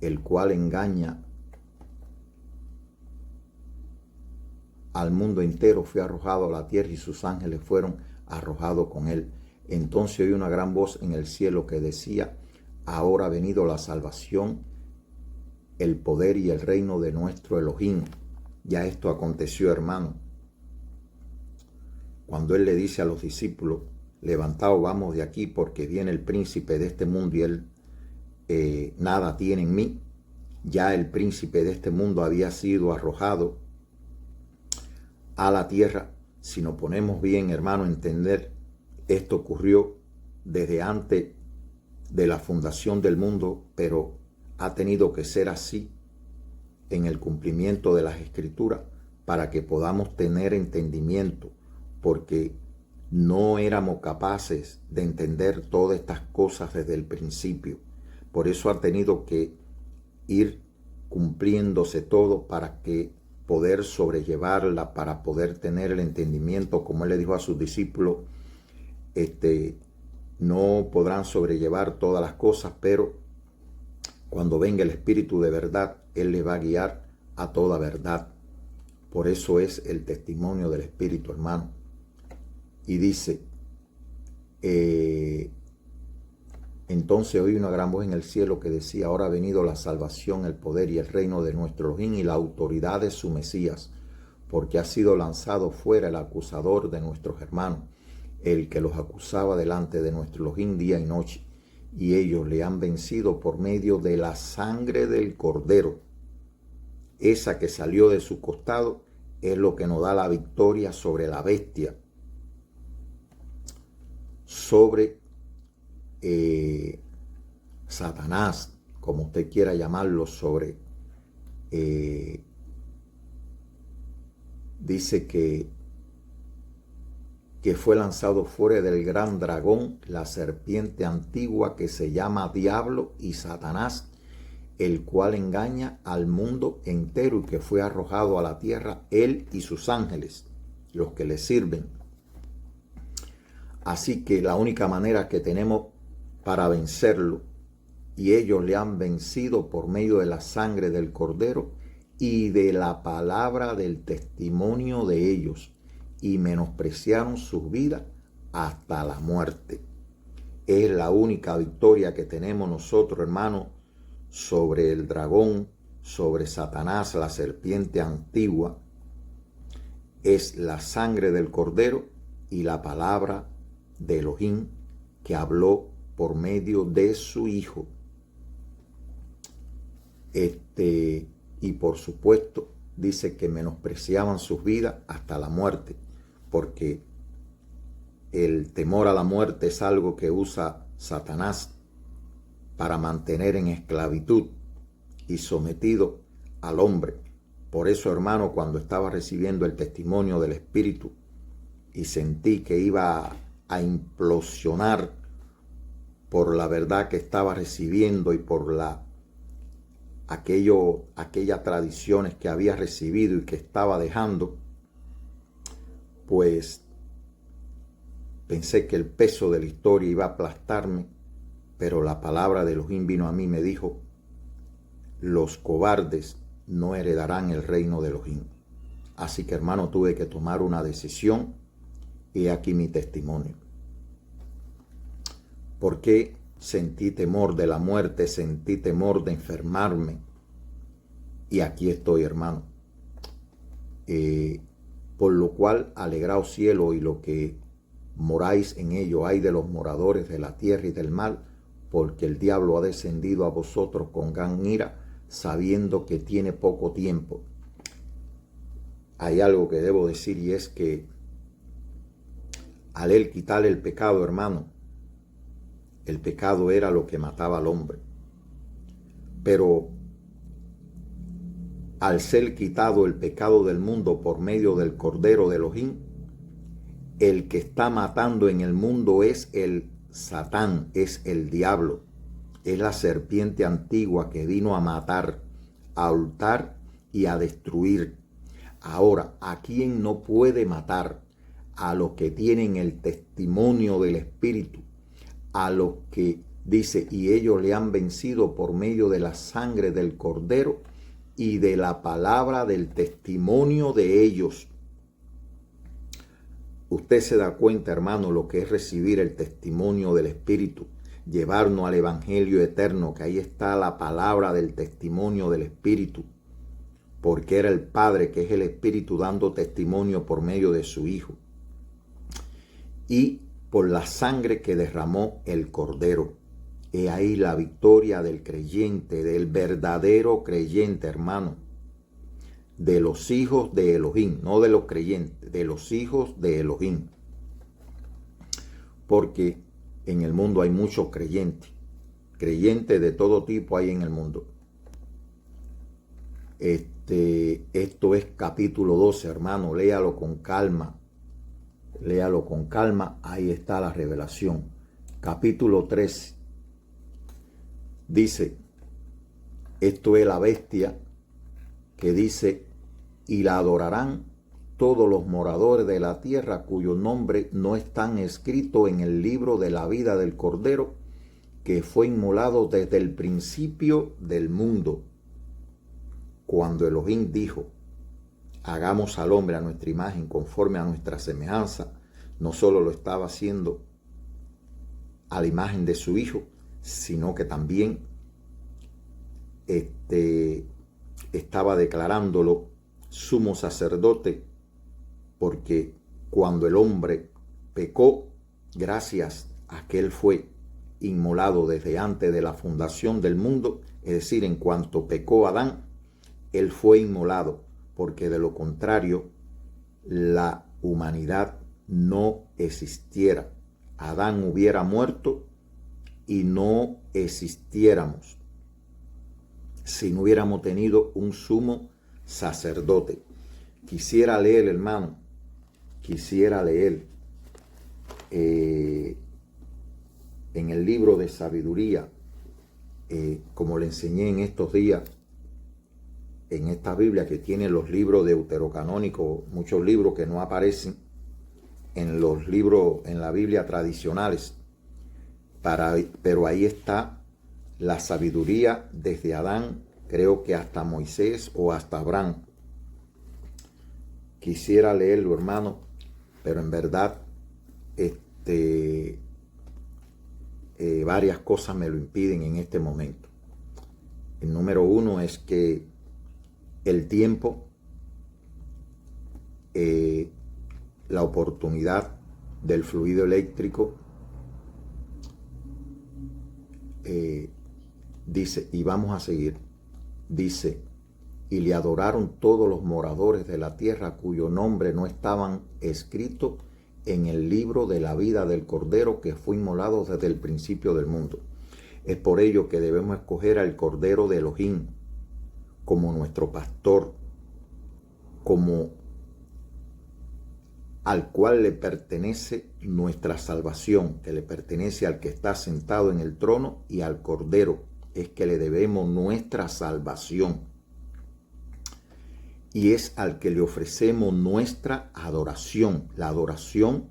el cual engaña al mundo entero. Fue arrojado a la tierra, y sus ángeles fueron arrojados con él. Entonces oí una gran voz en el cielo que decía: ahora ha venido la salvación, el poder y el reino de nuestro Elohim. Ya esto aconteció, hermano, cuando él le dice a los discípulos: levantaos, vamos de aquí, porque viene el príncipe de este mundo, y él nada tiene en mí. Ya el príncipe de este mundo había sido arrojado a la tierra. Si nos ponemos bien, hermano, a entender, esto ocurrió desde antes de la fundación del mundo, pero ha tenido que ser así en el cumplimiento de las Escrituras, para que podamos tener entendimiento, porque no éramos capaces de entender todas estas cosas desde el principio. Por eso ha tenido que ir cumpliéndose todo, para que poder sobrellevarla, para poder tener el entendimiento. Como él le dijo a sus discípulos, no podrán sobrellevar todas las cosas, pero cuando venga el Espíritu de verdad, él les va a guiar a toda verdad. Por eso es el testimonio del Espíritu, hermano. Y dice: entonces oí una gran voz en el cielo que decía: ahora ha venido la salvación, el poder y el reino de nuestro Elohim, y la autoridad de su Mesías, porque ha sido lanzado fuera el acusador de nuestros hermanos, el que los acusaba delante de nuestro Elohim día y noche. Y ellos le han vencido por medio de la sangre del Cordero. Esa que salió de su costado es lo que nos da la victoria sobre la bestia, sobre Satanás, como usted quiera llamarlo, sobre dice que fue lanzado fuera del gran dragón, la serpiente antigua, que se llama Diablo y Satanás, el cual engaña al mundo entero y que fue arrojado a la tierra, él y sus ángeles, los que le sirven. Así que la única manera que tenemos para vencerlo, y ellos le han vencido por medio de la sangre del Cordero y de la palabra del testimonio de ellos, y menospreciaron sus vidas hasta la muerte. Es la única victoria que tenemos nosotros, hermanos, sobre el dragón, sobre Satanás, la serpiente antigua. Es la sangre del Cordero y la palabra de Elohim que habló por medio de su Hijo. Y por supuesto dice que menospreciaban sus vidas hasta la muerte, porque el temor a la muerte es algo que usa Satanás para mantener en esclavitud y sometido al hombre. Por eso, hermano, cuando estaba recibiendo el testimonio del Espíritu y sentí que iba a implosionar por la verdad que estaba recibiendo y por aquellas tradiciones que había recibido y que estaba dejando, pues pensé que el peso de la historia iba a aplastarme, pero la palabra de Elohim vino a mí y me dijo: los cobardes no heredarán el reino de Elohim. Así que, hermano, tuve que tomar una decisión y aquí mi testimonio. Porque sentí temor de la muerte, sentí temor de enfermarme. Y aquí estoy, hermano. Por lo cual, alegraos cielo y lo que moráis en ello, hay de los moradores de la tierra y del mar, porque el diablo ha descendido a vosotros con gran ira, sabiendo que tiene poco tiempo. Hay algo que debo decir, y es que al él quitar el pecado, hermano, el pecado era lo que mataba al hombre. Pero al ser quitado el pecado del mundo por medio del Cordero de Elohim, el que está matando en el mundo es el Satán, es el diablo, es la serpiente antigua que vino a matar, a hurtar y a destruir. Ahora, ¿a quién no puede matar? A los que tienen el testimonio del Espíritu, a los que dice, y ellos le han vencido por medio de la sangre del Cordero y de la palabra del testimonio de ellos. Usted se da cuenta, hermano, lo que es recibir el testimonio del Espíritu, llevarnos al Evangelio eterno, que ahí está la palabra del testimonio del Espíritu, porque era el Padre, que es el Espíritu, dando testimonio por medio de su Hijo. Y por la sangre que derramó el Cordero. He ahí la victoria del creyente, del verdadero creyente, hermano. De los hijos de Elohim, no de los creyentes, de los hijos de Elohim. Porque en el mundo hay muchos creyentes. Creyentes de todo tipo hay en el mundo. Esto es capítulo 12, hermano. Léalo con calma. Léalo con calma. Ahí está la revelación. Capítulo 13. Dice, esto es la bestia que dice, y la adorarán todos los moradores de la tierra cuyo nombre no están escritos en el libro de la vida del Cordero, que fue inmolado desde el principio del mundo. Cuando Elohim dijo, hagamos al hombre a nuestra imagen, conforme a nuestra semejanza, no solo lo estaba haciendo a la imagen de su Hijo, sino que también estaba declarándolo sumo sacerdote, porque cuando el hombre pecó, gracias a que él fue inmolado desde antes de la fundación del mundo, es decir, en cuanto pecó Adán, él fue inmolado, porque de lo contrario la humanidad no existiera. Adán hubiera muerto y no existiéramos si no hubiéramos tenido un sumo sacerdote. Quisiera leer, hermano, en el libro de sabiduría, como le enseñé en estos días, en esta Biblia que tiene los libros deuterocanónicos, muchos libros que no aparecen en los libros, en la Biblia tradicionales, pero ahí está la sabiduría desde Adán, creo que hasta Moisés o hasta Abraham. Quisiera leerlo, hermano, pero en verdad varias cosas me lo impiden en este momento. El número uno es que el tiempo, la oportunidad del fluido eléctrico, dice, y vamos a seguir, dice, y le adoraron todos los moradores de la tierra cuyo nombre no estaban escritos en el libro de la vida del Cordero que fue inmolado desde el principio del mundo. Es por ello que debemos escoger al Cordero de Elohim como nuestro pastor, como al cual le pertenece nuestra salvación, que le pertenece al que está sentado en el trono, y al Cordero es que le debemos nuestra salvación. Y es al que le ofrecemos nuestra adoración. La adoración,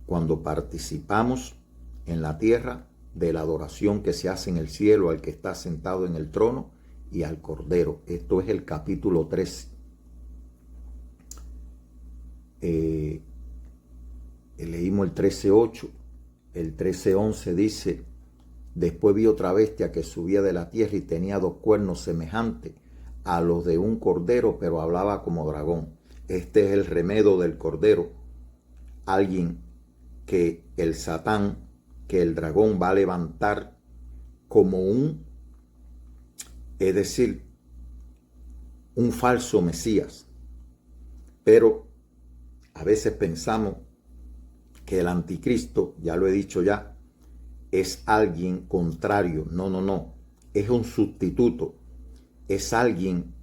cuando participamos en la tierra, de la adoración que se hace en el cielo al que está sentado en el trono y al Cordero. Esto es el capítulo 13. Leímos el 13:8. El 13:11 dice: después vi otra bestia que subía de la tierra y tenía 2 cuernos semejantes a los de un cordero, pero hablaba como dragón. Este es el remedio del cordero. Alguien que el Satán, que el dragón va a levantar como es decir, un falso Mesías. Pero a veces pensamos que el anticristo, ya lo he dicho ya, es alguien contrario. No. Es un sustituto. Es alguien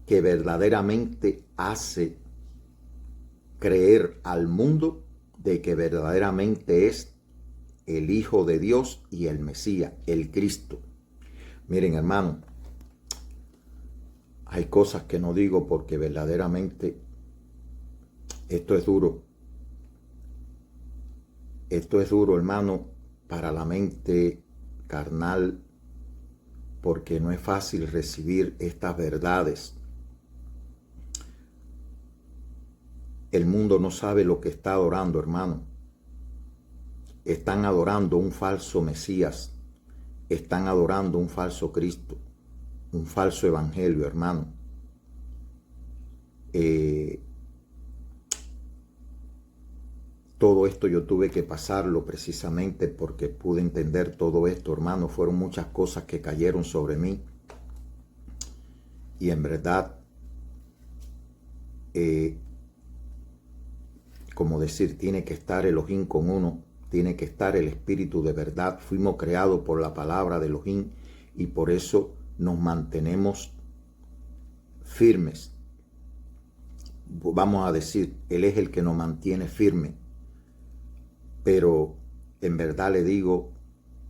que verdaderamente hace creer al mundo de que verdaderamente es el Hijo de Dios y el Mesías, el Cristo. Miren, hermano, hay cosas que no digo porque verdaderamente esto es duro. Esto es duro, hermano, para la mente carnal, porque no es fácil recibir estas verdades. El mundo no sabe lo que está adorando, hermano. Están adorando un falso Mesías. Están adorando un falso Cristo. Un falso evangelio, hermano. Todo esto yo tuve que pasarlo precisamente porque pude entender todo esto, hermano. Fueron muchas cosas que cayeron sobre mí. Y en verdad, como decir, tiene que estar Elohim con uno. Tiene que estar el Espíritu de verdad. Fuimos creados por la palabra de Elohim y por eso nos mantenemos firmes. Vamos a decir, Él es el que nos mantiene firmes. Pero en verdad le digo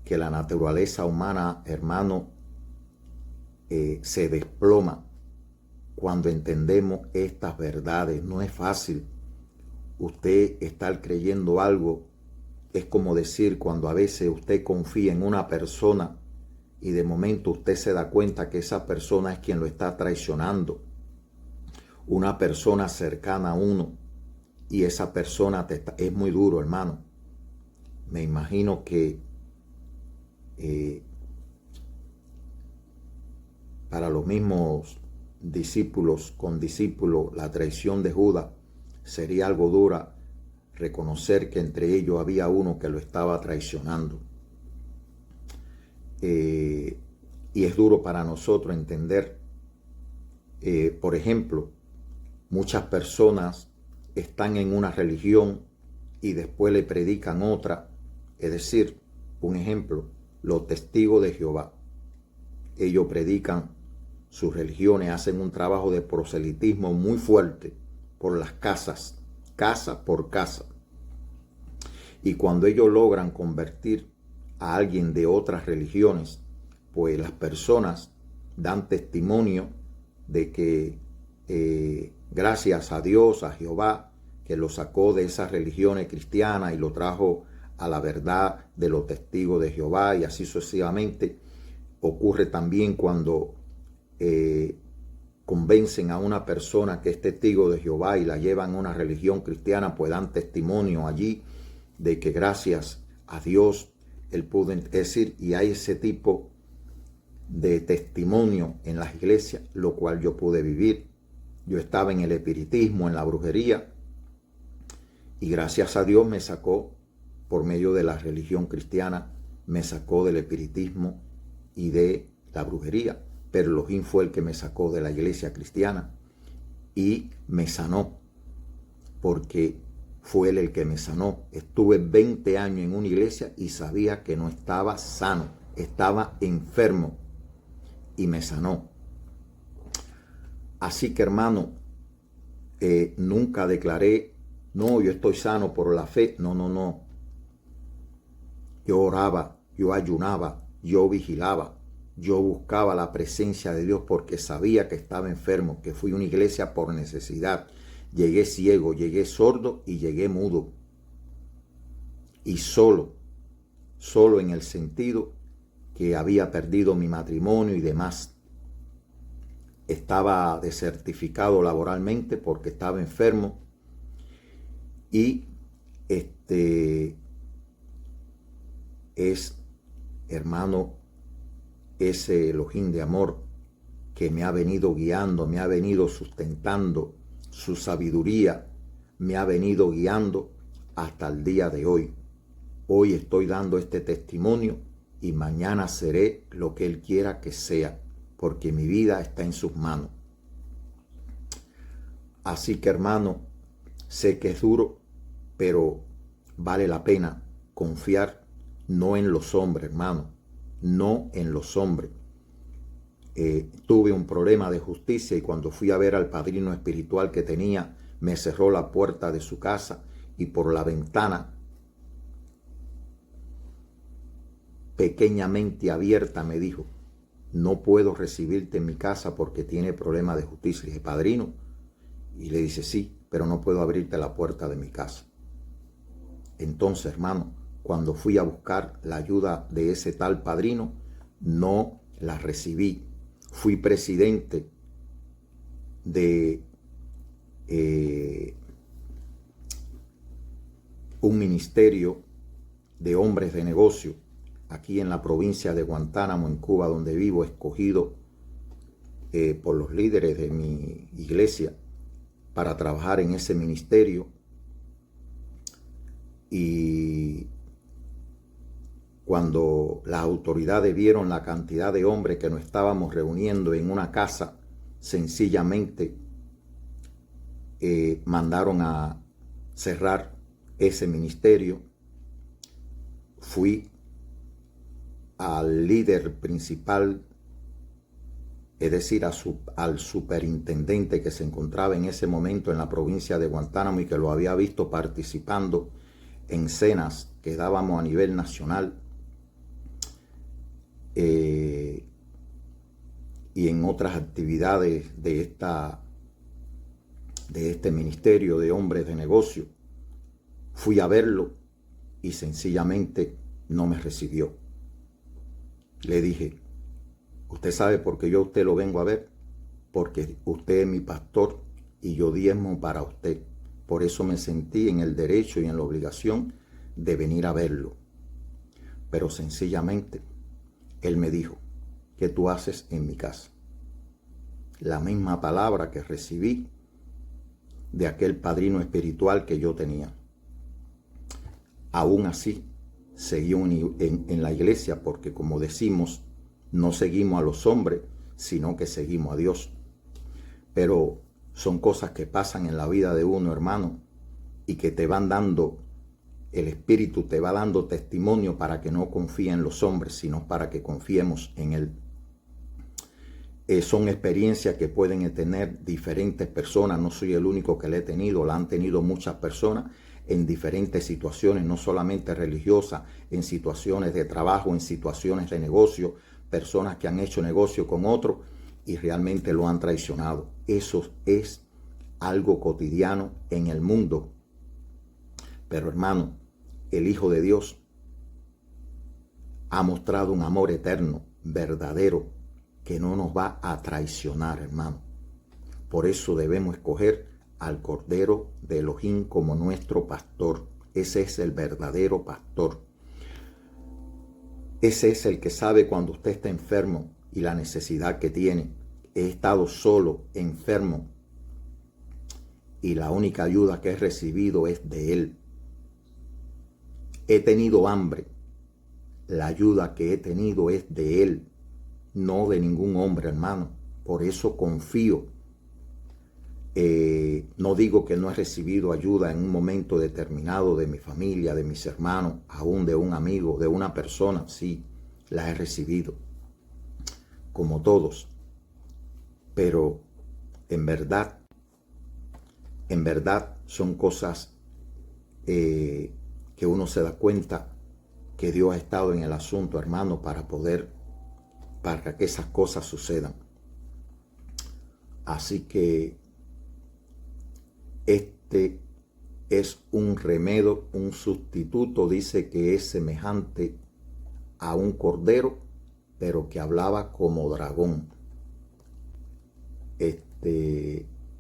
que la naturaleza humana, hermano, se desploma cuando entendemos estas verdades. No es fácil. Usted estar creyendo algo es como decir cuando a veces usted confía en una persona y de momento usted se da cuenta que esa persona es quien lo está traicionando. Una persona cercana a uno y esa persona es muy duro, hermano. Me imagino que para los mismos discípulos, con discípulos, la traición de Judas sería algo dura, reconocer que entre ellos había uno que lo estaba traicionando. Y es duro para nosotros entender, por ejemplo, muchas personas están en una religión y después le predican otra. Es decir, un ejemplo, los testigos de Jehová. Ellos predican sus religiones, hacen un trabajo de proselitismo muy fuerte por las casas, casa por casa. Y cuando ellos logran convertir a alguien de otras religiones, pues las personas dan testimonio de que gracias a Dios, a Jehová, que lo sacó de esas religiones cristianas y lo trajo a la verdad de los testigos de Jehová, y así sucesivamente. Ocurre también cuando convencen a una persona que es testigo de Jehová y la llevan a una religión cristiana, pues dan testimonio allí de que gracias a Dios él pudo, es decir, y hay ese tipo de testimonio en las iglesias, lo cual yo pude vivir. Yo estaba en el espiritismo, en la brujería, y gracias a Dios me sacó, por medio de la religión cristiana, me sacó del espiritismo y de la brujería. Pero Elohim fue el que me sacó de la iglesia cristiana y me sanó, porque fue él el que me sanó. Estuve 20 años en una iglesia y sabía que no estaba sano, estaba enfermo, y me sanó. Así que, hermano, nunca declaré, no, yo estoy sano por la fe. No, no, no. Yo oraba, yo ayunaba, yo vigilaba, yo buscaba la presencia de Dios porque sabía que estaba enfermo, que fui a una iglesia por necesidad. Llegué ciego, llegué sordo y llegué mudo. Y solo en el sentido que había perdido mi matrimonio y demás. Estaba desertificado laboralmente porque estaba enfermo. Y es, hermano, ese Elohim de amor que me ha venido guiando, me ha venido sustentando, su sabiduría me ha venido guiando hasta el día de hoy. Hoy estoy dando este testimonio y mañana seré lo que Él quiera que sea, porque mi vida está en sus manos. Así que, hermano, sé que es duro, pero vale la pena confiar no en los hombres, hermano, no en los hombres. Tuve un problema de justicia y cuando fui a ver al padrino espiritual que tenía, me cerró la puerta de su casa y por la ventana, pequeñamente abierta, me dijo: no puedo recibirte en mi casa porque tiene problema de justicia. Y dije: padrino. Y le dice: sí, pero no puedo abrirte la puerta de mi casa. Entonces, hermano, cuando fui a buscar la ayuda de ese tal padrino, no la recibí. Fui presidente de un ministerio de hombres de negocio aquí en la provincia de Guantánamo, en Cuba, donde vivo, escogido por los líderes de mi iglesia para trabajar en ese ministerio. Y cuando las autoridades vieron la cantidad de hombres que nos estábamos reuniendo en una casa, sencillamente mandaron a cerrar ese ministerio. Fui al líder principal, es decir, al superintendente que se encontraba en ese momento en la provincia de Guantánamo y que lo había visto participando en cenas que dábamos a nivel nacional y en otras actividades de este ministerio de hombres de negocio. Fui a verlo y sencillamente no me recibió. Le dije: usted sabe por qué yo a usted lo vengo a ver, porque usted es mi pastor y yo diezmo para usted. Por eso me sentí en el derecho y en la obligación de venir a verlo. Pero sencillamente él me dijo: ¿qué tú haces en mi casa? La misma palabra que recibí de aquel padrino espiritual que yo tenía. Aún así, seguí en la iglesia porque, como decimos, no seguimos a los hombres, sino que seguimos a Dios. Pero son cosas que pasan en la vida de uno, hermano, y que te van dando, el Espíritu te va dando testimonio para que no confíe en los hombres, sino para que confiemos en Él. Son experiencias que pueden tener diferentes personas. No soy el único que la he tenido, la han tenido muchas personas en diferentes situaciones, no solamente religiosas, en situaciones de trabajo, en situaciones de negocio, personas que han hecho negocio con otros y realmente lo han traicionado. Eso es algo cotidiano en el mundo. Pero hermano, el Hijo de Dios ha mostrado un amor eterno, verdadero, que no nos va a traicionar, hermano. Por eso debemos escoger al Cordero de Elohim como nuestro pastor. Ese es el verdadero pastor. Ese es el que sabe cuando usted está enfermo y la necesidad que tiene. He estado solo, enfermo, y la única ayuda que he recibido es de Él. He tenido hambre. La ayuda que he tenido es de Él, no de ningún hombre, hermano. Por eso confío. No digo que no he recibido ayuda en un momento determinado de mi familia, de mis hermanos, aún de un amigo, de una persona. Sí, la he recibido, como todos. Pero en verdad son cosas que uno se da cuenta que Dios ha estado en el asunto, hermano, para que esas cosas sucedan. Así que este es un remedio, un sustituto. Dice que es semejante a un cordero, pero que hablaba como dragón.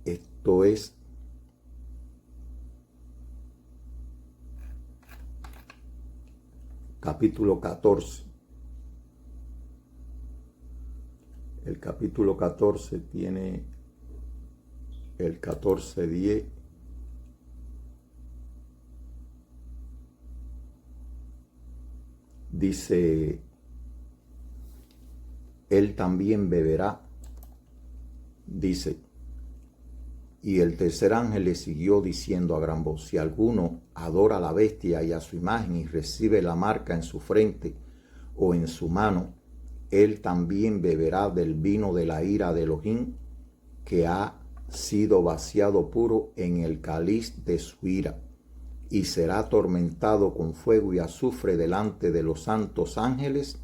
Esto es capítulo 14. El capítulo 14 tiene el 14:10. Dice, él también beberá. Dice, y el tercer ángel le siguió diciendo a gran voz, si alguno adora a la bestia y a su imagen y recibe la marca en su frente o en su mano, él también beberá del vino de la ira de Elohim, que ha sido vaciado puro en el cáliz de su ira, y será atormentado con fuego y azufre delante de los santos ángeles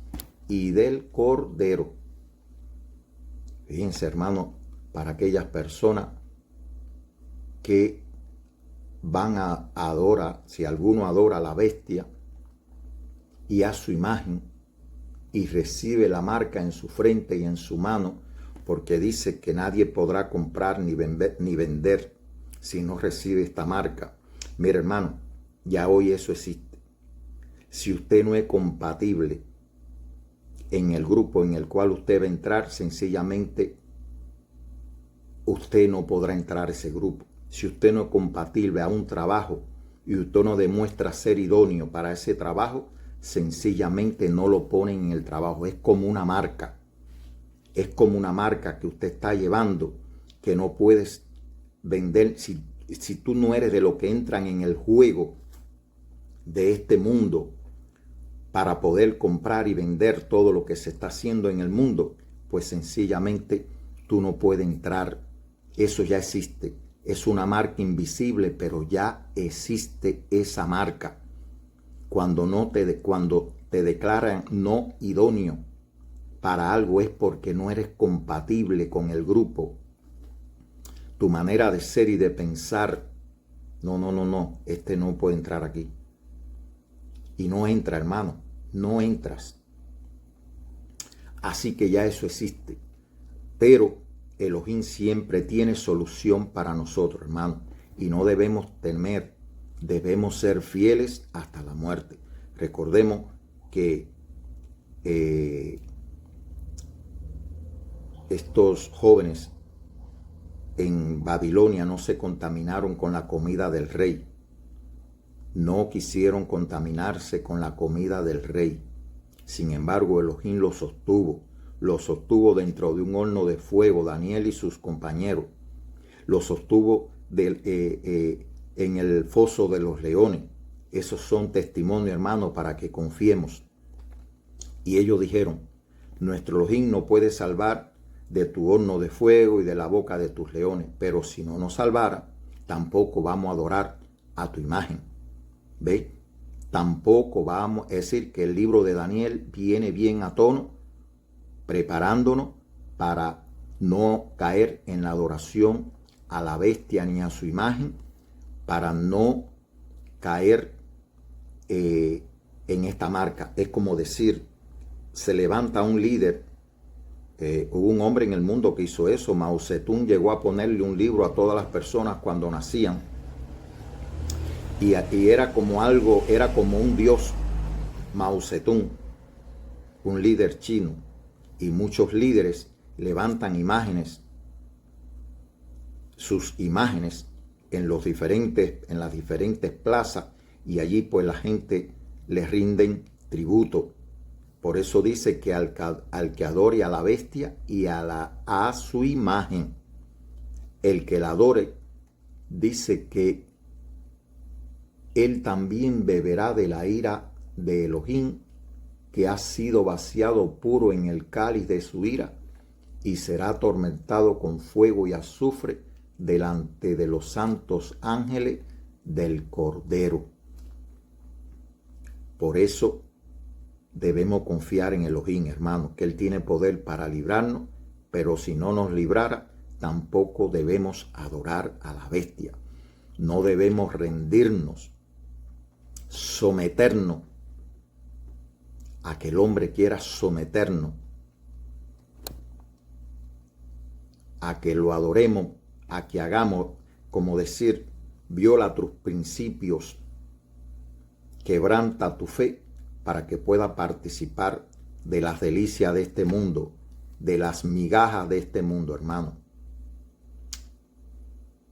y del Cordero. Fíjense, hermano, para aquellas personas que van a adorar, si alguno adora a la bestia y a su imagen y recibe la marca en su frente y en su mano, porque dice que nadie podrá comprar ni vender si no recibe esta marca. Mire, hermano, ya hoy eso existe. Si usted no es compatible en el grupo en el cual usted va a entrar, sencillamente usted no podrá entrar a ese grupo. Si usted no es compatible a un trabajo y usted no demuestra ser idóneo para ese trabajo, sencillamente no lo ponen en el trabajo. Es como una marca. Es como una marca que usted está llevando, que no puedes vender. Si tú no eres de los que entran en el juego de este mundo para poder comprar y vender todo lo que se está haciendo en el mundo, pues sencillamente tú no puedes entrar. Eso ya existe. Es una marca invisible, pero ya existe esa marca. Cuando te declaran no idóneo para algo, es porque no eres compatible con el grupo. Tu manera de ser y de pensar, no, este no puede entrar aquí. Y no entra, hermano, no entras. Así que ya eso existe. Pero Elohim siempre tiene solución para nosotros, hermano. Y no debemos temer, debemos ser fieles hasta la muerte. Recordemos que estos jóvenes en Babilonia no se contaminaron con la comida del rey. No quisieron contaminarse con la comida del rey. Sin embargo, Elohim los sostuvo dentro de un horno de fuego, Daniel y sus compañeros. Los sostuvo en el foso de los leones. Esos son testimonios, hermano, para que confiemos. Y ellos dijeron, nuestro Elohim no puede salvar de tu horno de fuego y de la boca de tus leones, pero si no nos salvara, tampoco vamos a adorar a tu imagen. ¿Ve? Tampoco vamos, es decir, que el libro de Daniel viene bien a tono preparándonos para no caer en la adoración a la bestia ni a su imagen, para no caer en esta marca. Es como decir, se levanta un líder. Hubo un hombre en el mundo que hizo eso. Mao Zedong llegó a ponerle un libro a todas las personas cuando nacían, y era como algo, era como un dios. Mao Zedong, un líder chino, y muchos líderes levantan imágenes, sus imágenes en las diferentes plazas, y allí pues la gente les rinden tributo. Por eso dice que al que adore a la bestia y a su imagen, el que la adore, dice que él también beberá de la ira de Elohim, que ha sido vaciado puro en el cáliz de su ira, y será atormentado con fuego y azufre delante de los santos ángeles del Cordero. Por eso debemos confiar en Elohim, hermanos, que Él tiene poder para librarnos, pero si no nos librara, tampoco debemos adorar a la bestia. No debemos rendirnos, someternos a que el hombre quiera someternos, a que lo adoremos, a que hagamos, como decir, viola tus principios, quebranta tu fe para que pueda participar de las delicias de este mundo, de las migajas de este mundo, hermano.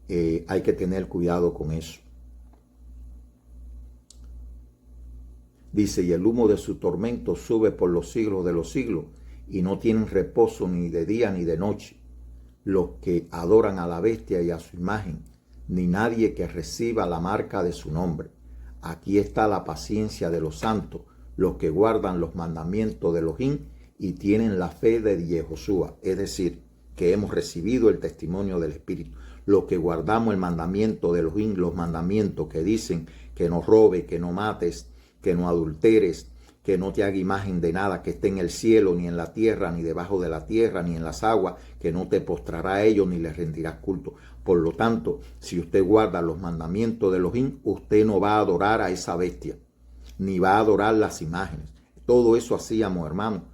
Hay que tener cuidado con eso. Dice, y el humo de su tormento sube por los siglos de los siglos, y no tienen reposo ni de día ni de noche los que adoran a la bestia y a su imagen, ni nadie que reciba la marca de su nombre. Aquí está la paciencia de los santos, los que guardan los mandamientos de Elohim y tienen la fe de Yehoshua, es decir, que hemos recibido el testimonio del Espíritu. Los que guardamos el mandamiento de Elohim, los mandamientos que dicen que no robes, que no mates, que no adulteres, que no te haga imagen de nada que esté en el cielo, ni en la tierra, ni debajo de la tierra, ni en las aguas, que no te postrará a ellos, ni les rendirás culto. Por lo tanto, si usted guarda los mandamientos de Elohim, usted no va a adorar a esa bestia, ni va a adorar las imágenes. Todo eso hacíamos, hermano,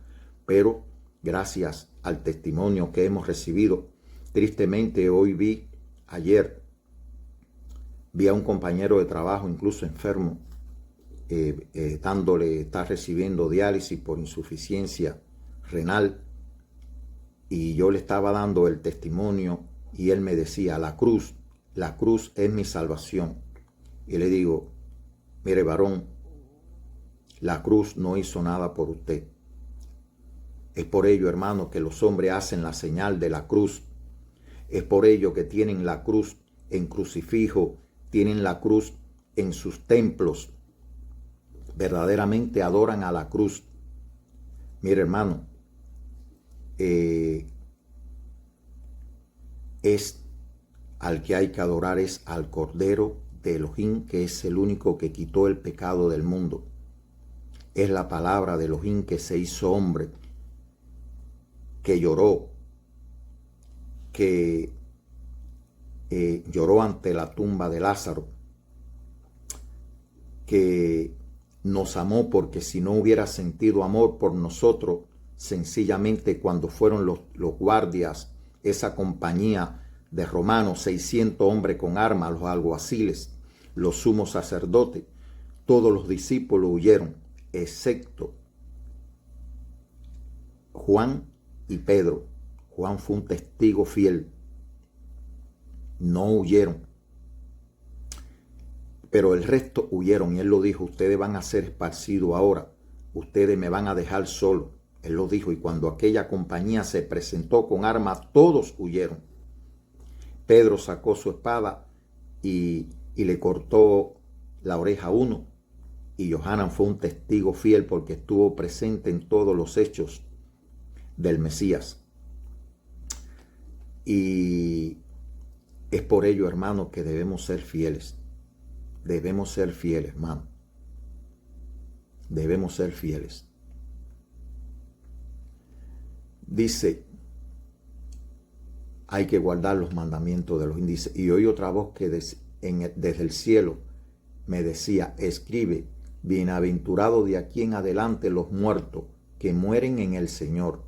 pero gracias al testimonio que hemos recibido, tristemente ayer vi a un compañero de trabajo, incluso enfermo, está recibiendo diálisis por insuficiencia renal, y yo le estaba dando el testimonio y él me decía, la cruz es mi salvación. Y le digo, mire varón, la cruz no hizo nada por usted. Es por ello, hermano, que los hombres hacen la señal de la cruz. Es por ello que tienen la cruz en crucifijo, tienen la cruz en sus templos. Verdaderamente adoran a la cruz. Mire, hermano, al que hay que adorar es al Cordero de Elohim, que es el único que quitó el pecado del mundo. Es la palabra de Elohim que se hizo hombre, que lloró, que lloró ante la tumba de Lázaro, que nos amó, porque si no hubiera sentido amor por nosotros, sencillamente cuando fueron los guardias, esa compañía de romanos, 600 hombres con armas, los alguaciles, los sumos sacerdotes, todos los discípulos huyeron, excepto Juan y Pedro. Juan fue un testigo fiel, no huyeron, pero el resto huyeron, y él lo dijo, ustedes van a ser esparcidos ahora, ustedes me van a dejar solo. Él lo dijo, y cuando aquella compañía se presentó con armas, todos huyeron. Pedro sacó su espada y le cortó la oreja a uno, y Johanan fue un testigo fiel porque estuvo presente en todos los hechos del Mesías. Y es por ello, hermano, que debemos ser fieles. Debemos ser fieles, hermano. Debemos ser fieles. dice, hay que guardar los mandamientos de los índices. Y oí otra voz que desde el cielo me decía, escribe, bienaventurado de aquí en adelante los muertos que mueren en el Señor.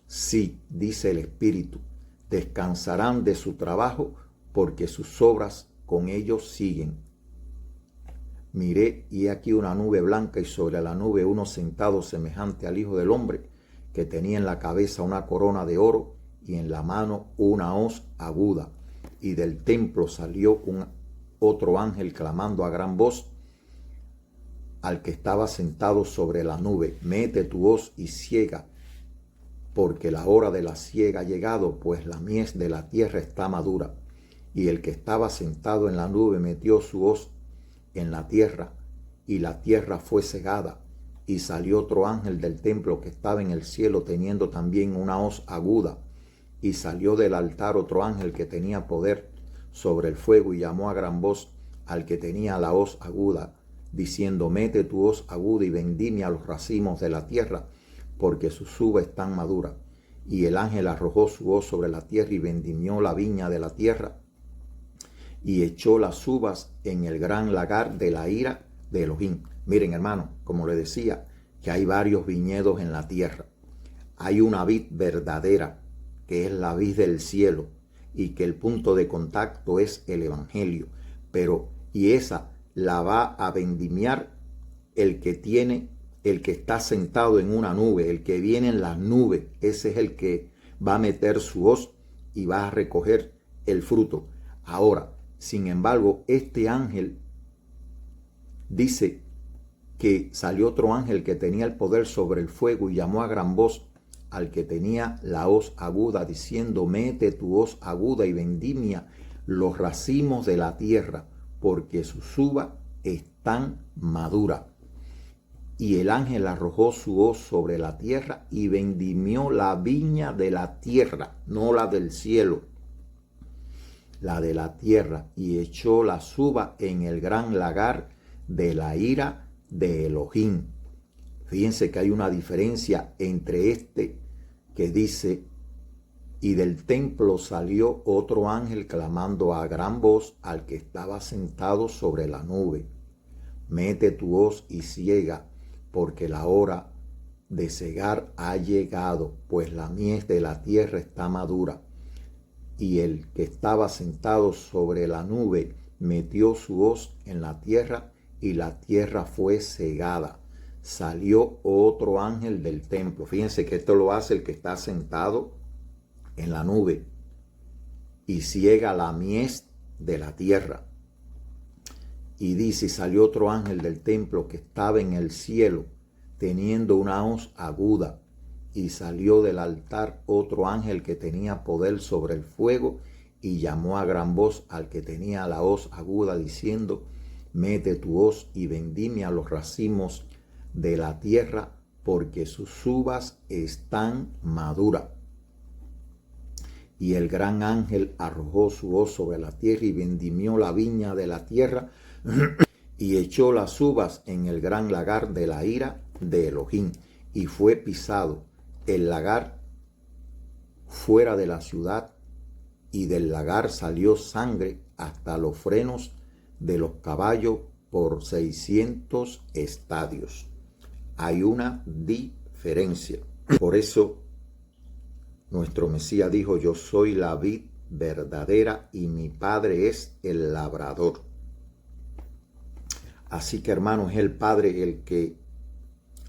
Sí, dice el Espíritu, descansarán de su trabajo porque sus obras con ellos siguen. Miré y he aquí una nube blanca y sobre la nube uno sentado semejante al Hijo del Hombre, que tenía en la cabeza una corona de oro y en la mano una hoz aguda. Y del templo salió otro ángel clamando a gran voz al que estaba sentado sobre la nube, mete tu hoz y siega, porque la hora de la siega ha llegado, pues la mies de la tierra está madura. Y el que estaba sentado en la nube metió su hoz en la tierra, y la tierra fue segada. Y salió otro ángel del templo que estaba en el cielo, teniendo también una hoz aguda. Y salió del altar otro ángel que tenía poder sobre el fuego, y llamó a gran voz al que tenía la hoz aguda, diciendo, mete tu hoz aguda y vendimia los racimos de la tierra, porque sus uvas están maduras. Y el ángel arrojó su hoz sobre la tierra y vendimió la viña de la tierra, y echó las uvas en el gran lagar de la ira de Elohim. Miren, hermano, como le decía, que hay varios viñedos en la tierra. Hay una vid verdadera, que es la vid del cielo, y que el punto de contacto es el evangelio. Y esa la va a vendimiar el que está sentado en una nube, el que viene en las nubes. Ese es el que va a meter su hoz y va a recoger el fruto. Ahora, sin embargo, este ángel dice que salió otro ángel que tenía el poder sobre el fuego y llamó a gran voz al que tenía la hoz aguda, diciendo, mete tu hoz aguda y vendimia los racimos de la tierra, porque sus uvas están maduras. Y el ángel arrojó su hoz sobre la tierra y vendimió la viña de la tierra, no la del cielo, la de la tierra, y echó las uvas en el gran lagar de la ira de Elohim. Fíjense que hay una diferencia entre este que dice, y del templo salió otro ángel clamando a gran voz al que estaba sentado sobre la nube, mete tu hoz y siega, porque la hora de segar ha llegado, pues la mies de la tierra está madura. Y el que estaba sentado sobre la nube metió su hoz en la tierra, y la tierra fue segada. Salió otro ángel del templo. Fíjense que esto lo hace el que está sentado en la nube, y siega la mies de la tierra. Y dice, salió otro ángel del templo que estaba en el cielo, teniendo una hoz aguda. Y salió del altar otro ángel que tenía poder sobre el fuego, y llamó a gran voz al que tenía la hoz aguda, diciendo, mete tu hoz y vendimia los racimos de la tierra, porque sus uvas están maduras. Y el gran ángel arrojó su hoz sobre la tierra y vendimió la viña de la tierra y echó las uvas en el gran lagar de la ira de Elohim. Y fue pisado el lagar fuera de la ciudad, y del lagar salió sangre hasta los frenos de los caballos por 600 estadios. Hay una diferencia. Por eso nuestro Mesías dijo, yo soy la vid verdadera y mi Padre es el labrador. Así que, hermanos, es el Padre el que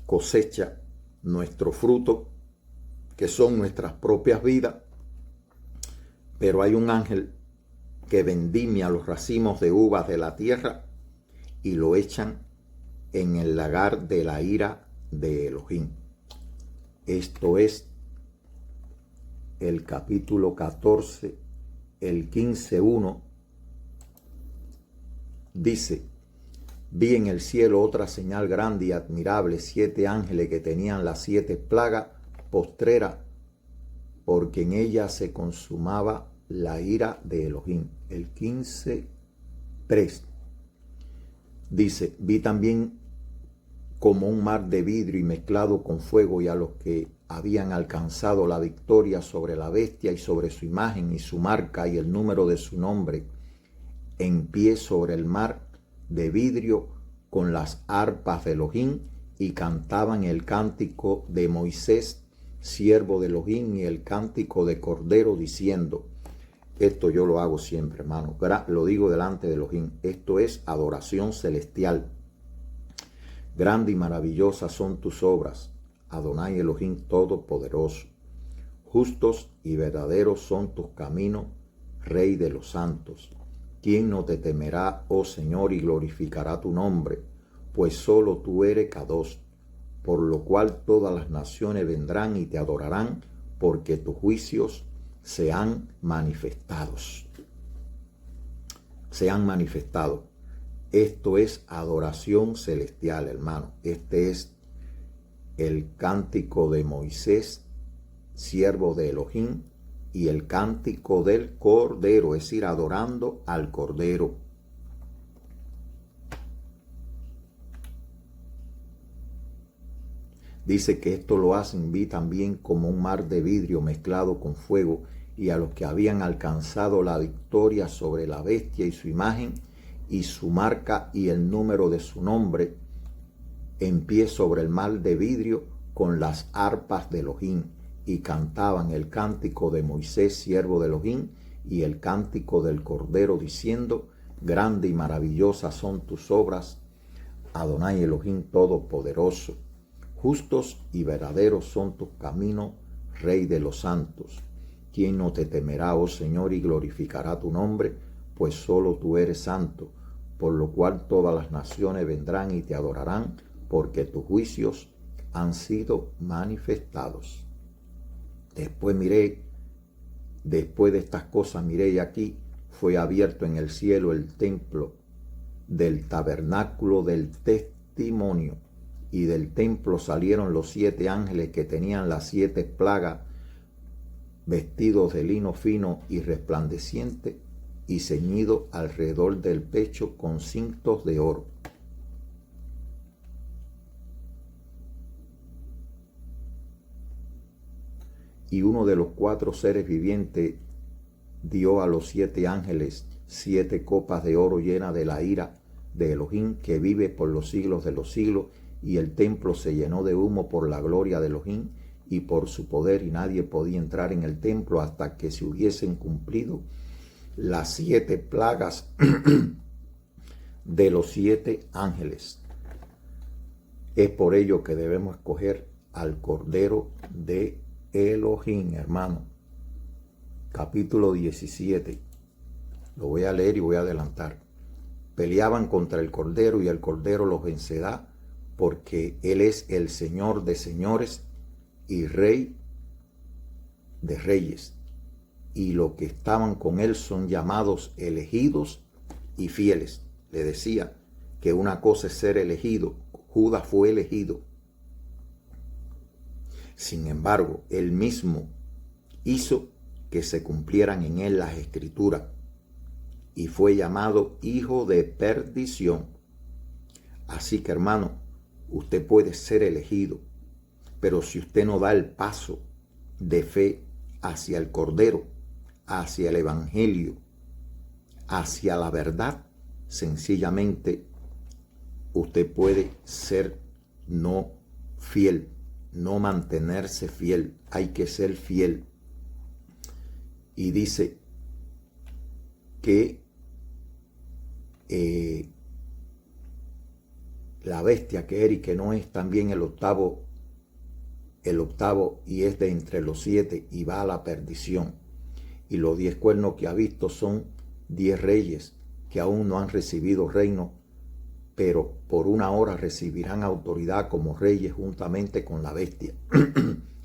cosecha nuestro fruto, que son nuestras propias vidas, pero hay un ángel que vendimia los racimos de uvas de la tierra y lo echan en el lagar de la ira de Elohim. Esto es el capítulo 14, el 15:1, dice, vi en el cielo otra señal grande y admirable, 7 ángeles que tenían las 7 plagas postreras, porque en ella se consumaba la ira de Elohim. El 15:3 dice, vi también como un mar de vidrio y mezclado con fuego, y a los que habían alcanzado la victoria sobre la bestia y sobre su imagen y su marca y el número de su nombre, en pie sobre el mar de vidrio con las arpas de Elohim, y cantaban el cántico de Moisés, siervo de Elohim, y el cántico de Cordero, diciendo, esto yo lo hago siempre, hermano, lo digo delante de Elohim, esto es adoración celestial. Grande y maravillosa son tus obras, Adonai Elohim Todopoderoso. Justos y verdaderos son tus caminos, Rey de los santos. ¿Quién no te temerá, oh Señor, y glorificará tu nombre? Pues solo tú eres Kadosh, por lo cual todas las naciones vendrán y te adorarán, porque tus juicios se han manifestado. Esto es adoración celestial, hermano. Este es el cántico de Moisés, siervo de Elohim, y el cántico del Cordero, es decir, adorando al Cordero. Dice que esto lo hacen, vi también como un mar de vidrio mezclado con fuego, y a los que habían alcanzado la victoria sobre la bestia y su imagen, y su marca y el número de su nombre, en pie sobre el mar de vidrio con las arpas de Elohim, y cantaban el cántico de Moisés, siervo de Elohim, y el cántico del Cordero, diciendo, grande y maravillosa son tus obras, Adonai Elohim Todopoderoso. Justos y verdaderos son tus caminos, Rey de los santos. ¿Quién no te temerá, oh Señor, y glorificará tu nombre? Pues solo tú eres santo, por lo cual todas las naciones vendrán y te adorarán, porque tus juicios han sido manifestados. Después de estas cosas miré, y aquí fue abierto en el cielo el templo del tabernáculo del testimonio, y del templo salieron los 7 ángeles que tenían las 7 plagas, vestidos de lino fino y resplandeciente, y ceñido alrededor del pecho con cintos de oro. Y uno de los 4 seres vivientes dio a los 7 ángeles 7 copas de oro llenas de la ira de Elohim, que vive por los siglos de los siglos, y el templo se llenó de humo por la gloria de Elohim y por su poder, y nadie podía entrar en el templo hasta que se hubiesen cumplido las 7 plagas de los 7 ángeles. Es por ello que debemos escoger al Cordero de Elohim, hermano. Capítulo 17. Lo voy a leer y voy a adelantar. Peleaban contra el Cordero, y el Cordero los vencerá, porque Él es el Señor de señores y Rey de reyes. Y los que estaban con Él son llamados elegidos y fieles. Le decía que una cosa es ser elegido. Judas fue elegido. Sin embargo, Él mismo hizo que se cumplieran en Él las Escrituras, y fue llamado hijo de perdición. Así que, hermano, usted puede ser elegido, pero si usted no da el paso de fe hacia el Cordero, hacia el Evangelio, hacia la verdad, sencillamente usted puede ser no fiel, no mantenerse fiel. Hay que ser fiel. Y dice que la bestia que era y que no es, también el octavo, y es de entre los 7 y va a la perdición. Y los 10 cuernos que ha visto son 10 reyes que aún no han recibido reino, pero por una hora recibirán autoridad como reyes juntamente con la bestia,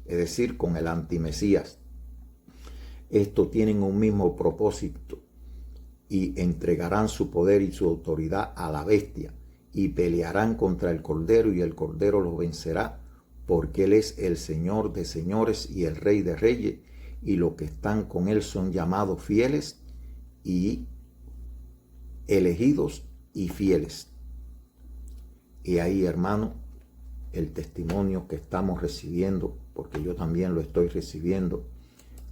es decir, con el antimesías. Estos tienen un mismo propósito y entregarán su poder y su autoridad a la bestia, y pelearán contra el Cordero, y el Cordero los vencerá, porque Él es el Señor de señores y el Rey de reyes, y los que están con Él son llamados fieles y elegidos y fieles. Y ahí, hermano, el testimonio que estamos recibiendo porque yo también lo estoy recibiendo.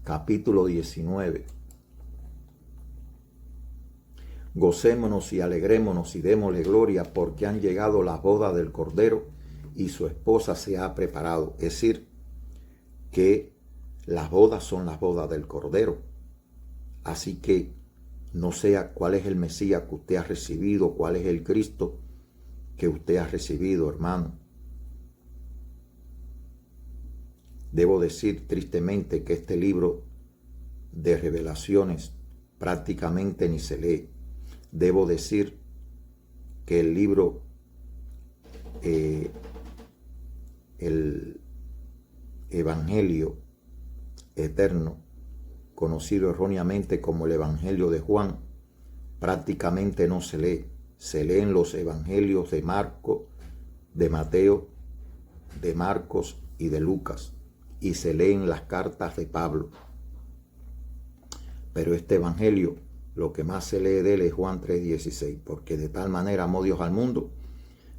Capítulo 19. Gocémonos y alegrémonos y démosle gloria, porque han llegado las bodas del Cordero y su esposa se ha preparado. Es decir, que las bodas son las bodas del Cordero. Así que no sea cuál es el Mesías que usted ha recibido, cuál es el Cristo que usted ha recibido, hermano. Debo decir tristemente que este libro de revelaciones prácticamente ni se lee. Debo decir que el libro, el Evangelio eterno, conocido erróneamente como el Evangelio de Juan, prácticamente no se lee. Se leen los evangelios de Marcos, de Mateo, de Marcos y de Lucas, y se leen las cartas de Pablo. Pero este evangelio, lo que más se lee de él es Juan 3:16, porque de tal manera amó Dios al mundo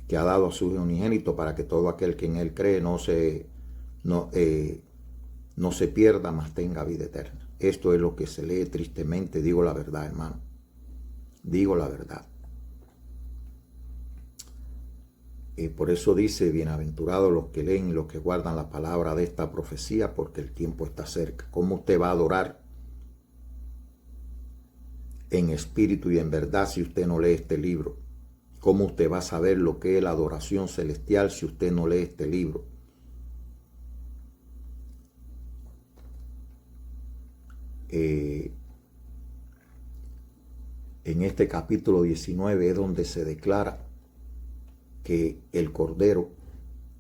que ha dado a su Hijo unigénito para que todo aquel que en él cree no se pierda, mas tenga vida eterna. Esto es lo que se lee tristemente, digo la verdad, hermano. Digo la verdad. Y por eso dice, bienaventurados los que leen y los que guardan la palabra de esta profecía, porque el tiempo está cerca. ¿Cómo usted va a adorar en espíritu y en verdad si usted no lee este libro? ¿Cómo usted va a saber lo que es la adoración celestial si usted no lee este libro? En este capítulo 19 es donde se declara que el Cordero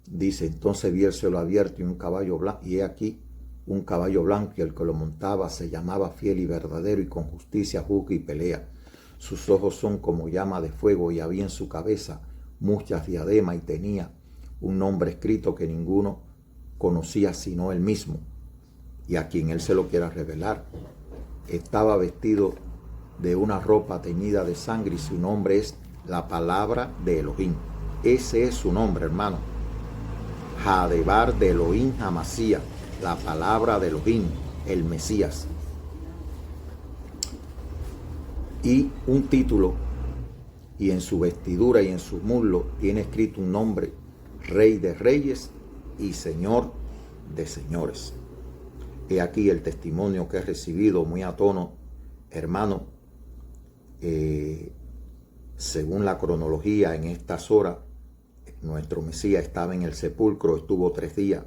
dice: entonces vi el cielo abierto y un caballo blanco, y he aquí un caballo blanco, y el que lo montaba se llamaba Fiel y Verdadero, y con justicia juzga y pelea. Sus ojos son como llama de fuego, y había en su cabeza muchas diademas, y tenía un nombre escrito que ninguno conocía sino él mismo, y a quien él se lo quiera revelar. Estaba vestido de una ropa teñida de sangre, y su nombre es la palabra de Elohim. Ese es su nombre, hermano. Hadebar de Elohim Hamasía, la palabra de Elohim, el Mesías. Y un título, y en su vestidura y en su muslo tiene escrito un nombre: Rey de Reyes y Señor de Señores. He aquí el testimonio que he recibido, muy a tono, hermano. Según la cronología, en estas horas, nuestro Mesías estaba en el sepulcro, estuvo 3 días,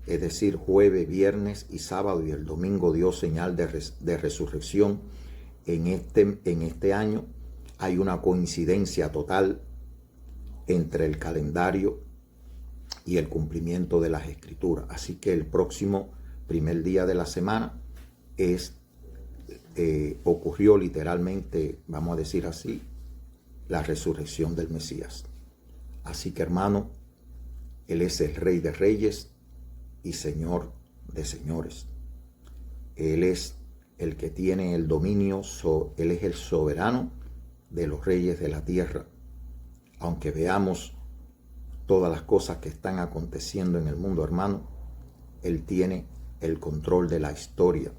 es decir, jueves, viernes y sábado, y el domingo dio señal de resurrección. En este año hay una coincidencia total entre el calendario y el cumplimiento de las escrituras. Así que el próximo primer día de la semana ocurrió literalmente, vamos a decir así, la resurrección del Mesías. Así que, hermano, Él es el Rey de Reyes y Señor de Señores. Él es el que tiene el dominio, Él es el soberano de los reyes de la tierra. Aunque veamos todas las cosas que están aconteciendo en el mundo, hermano, Él tiene el control de la historia.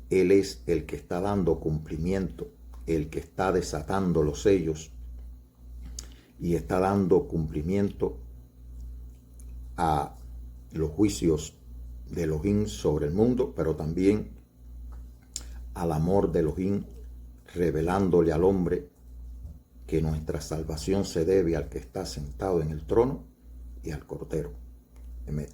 Él es el que está dando cumplimiento, el que está desatando los sellos y está dando cumplimiento a los juicios de Elohim sobre el mundo, pero también al amor de Elohim, revelándole al hombre que nuestra salvación se debe al que está sentado en el trono y al Cordero. Amén.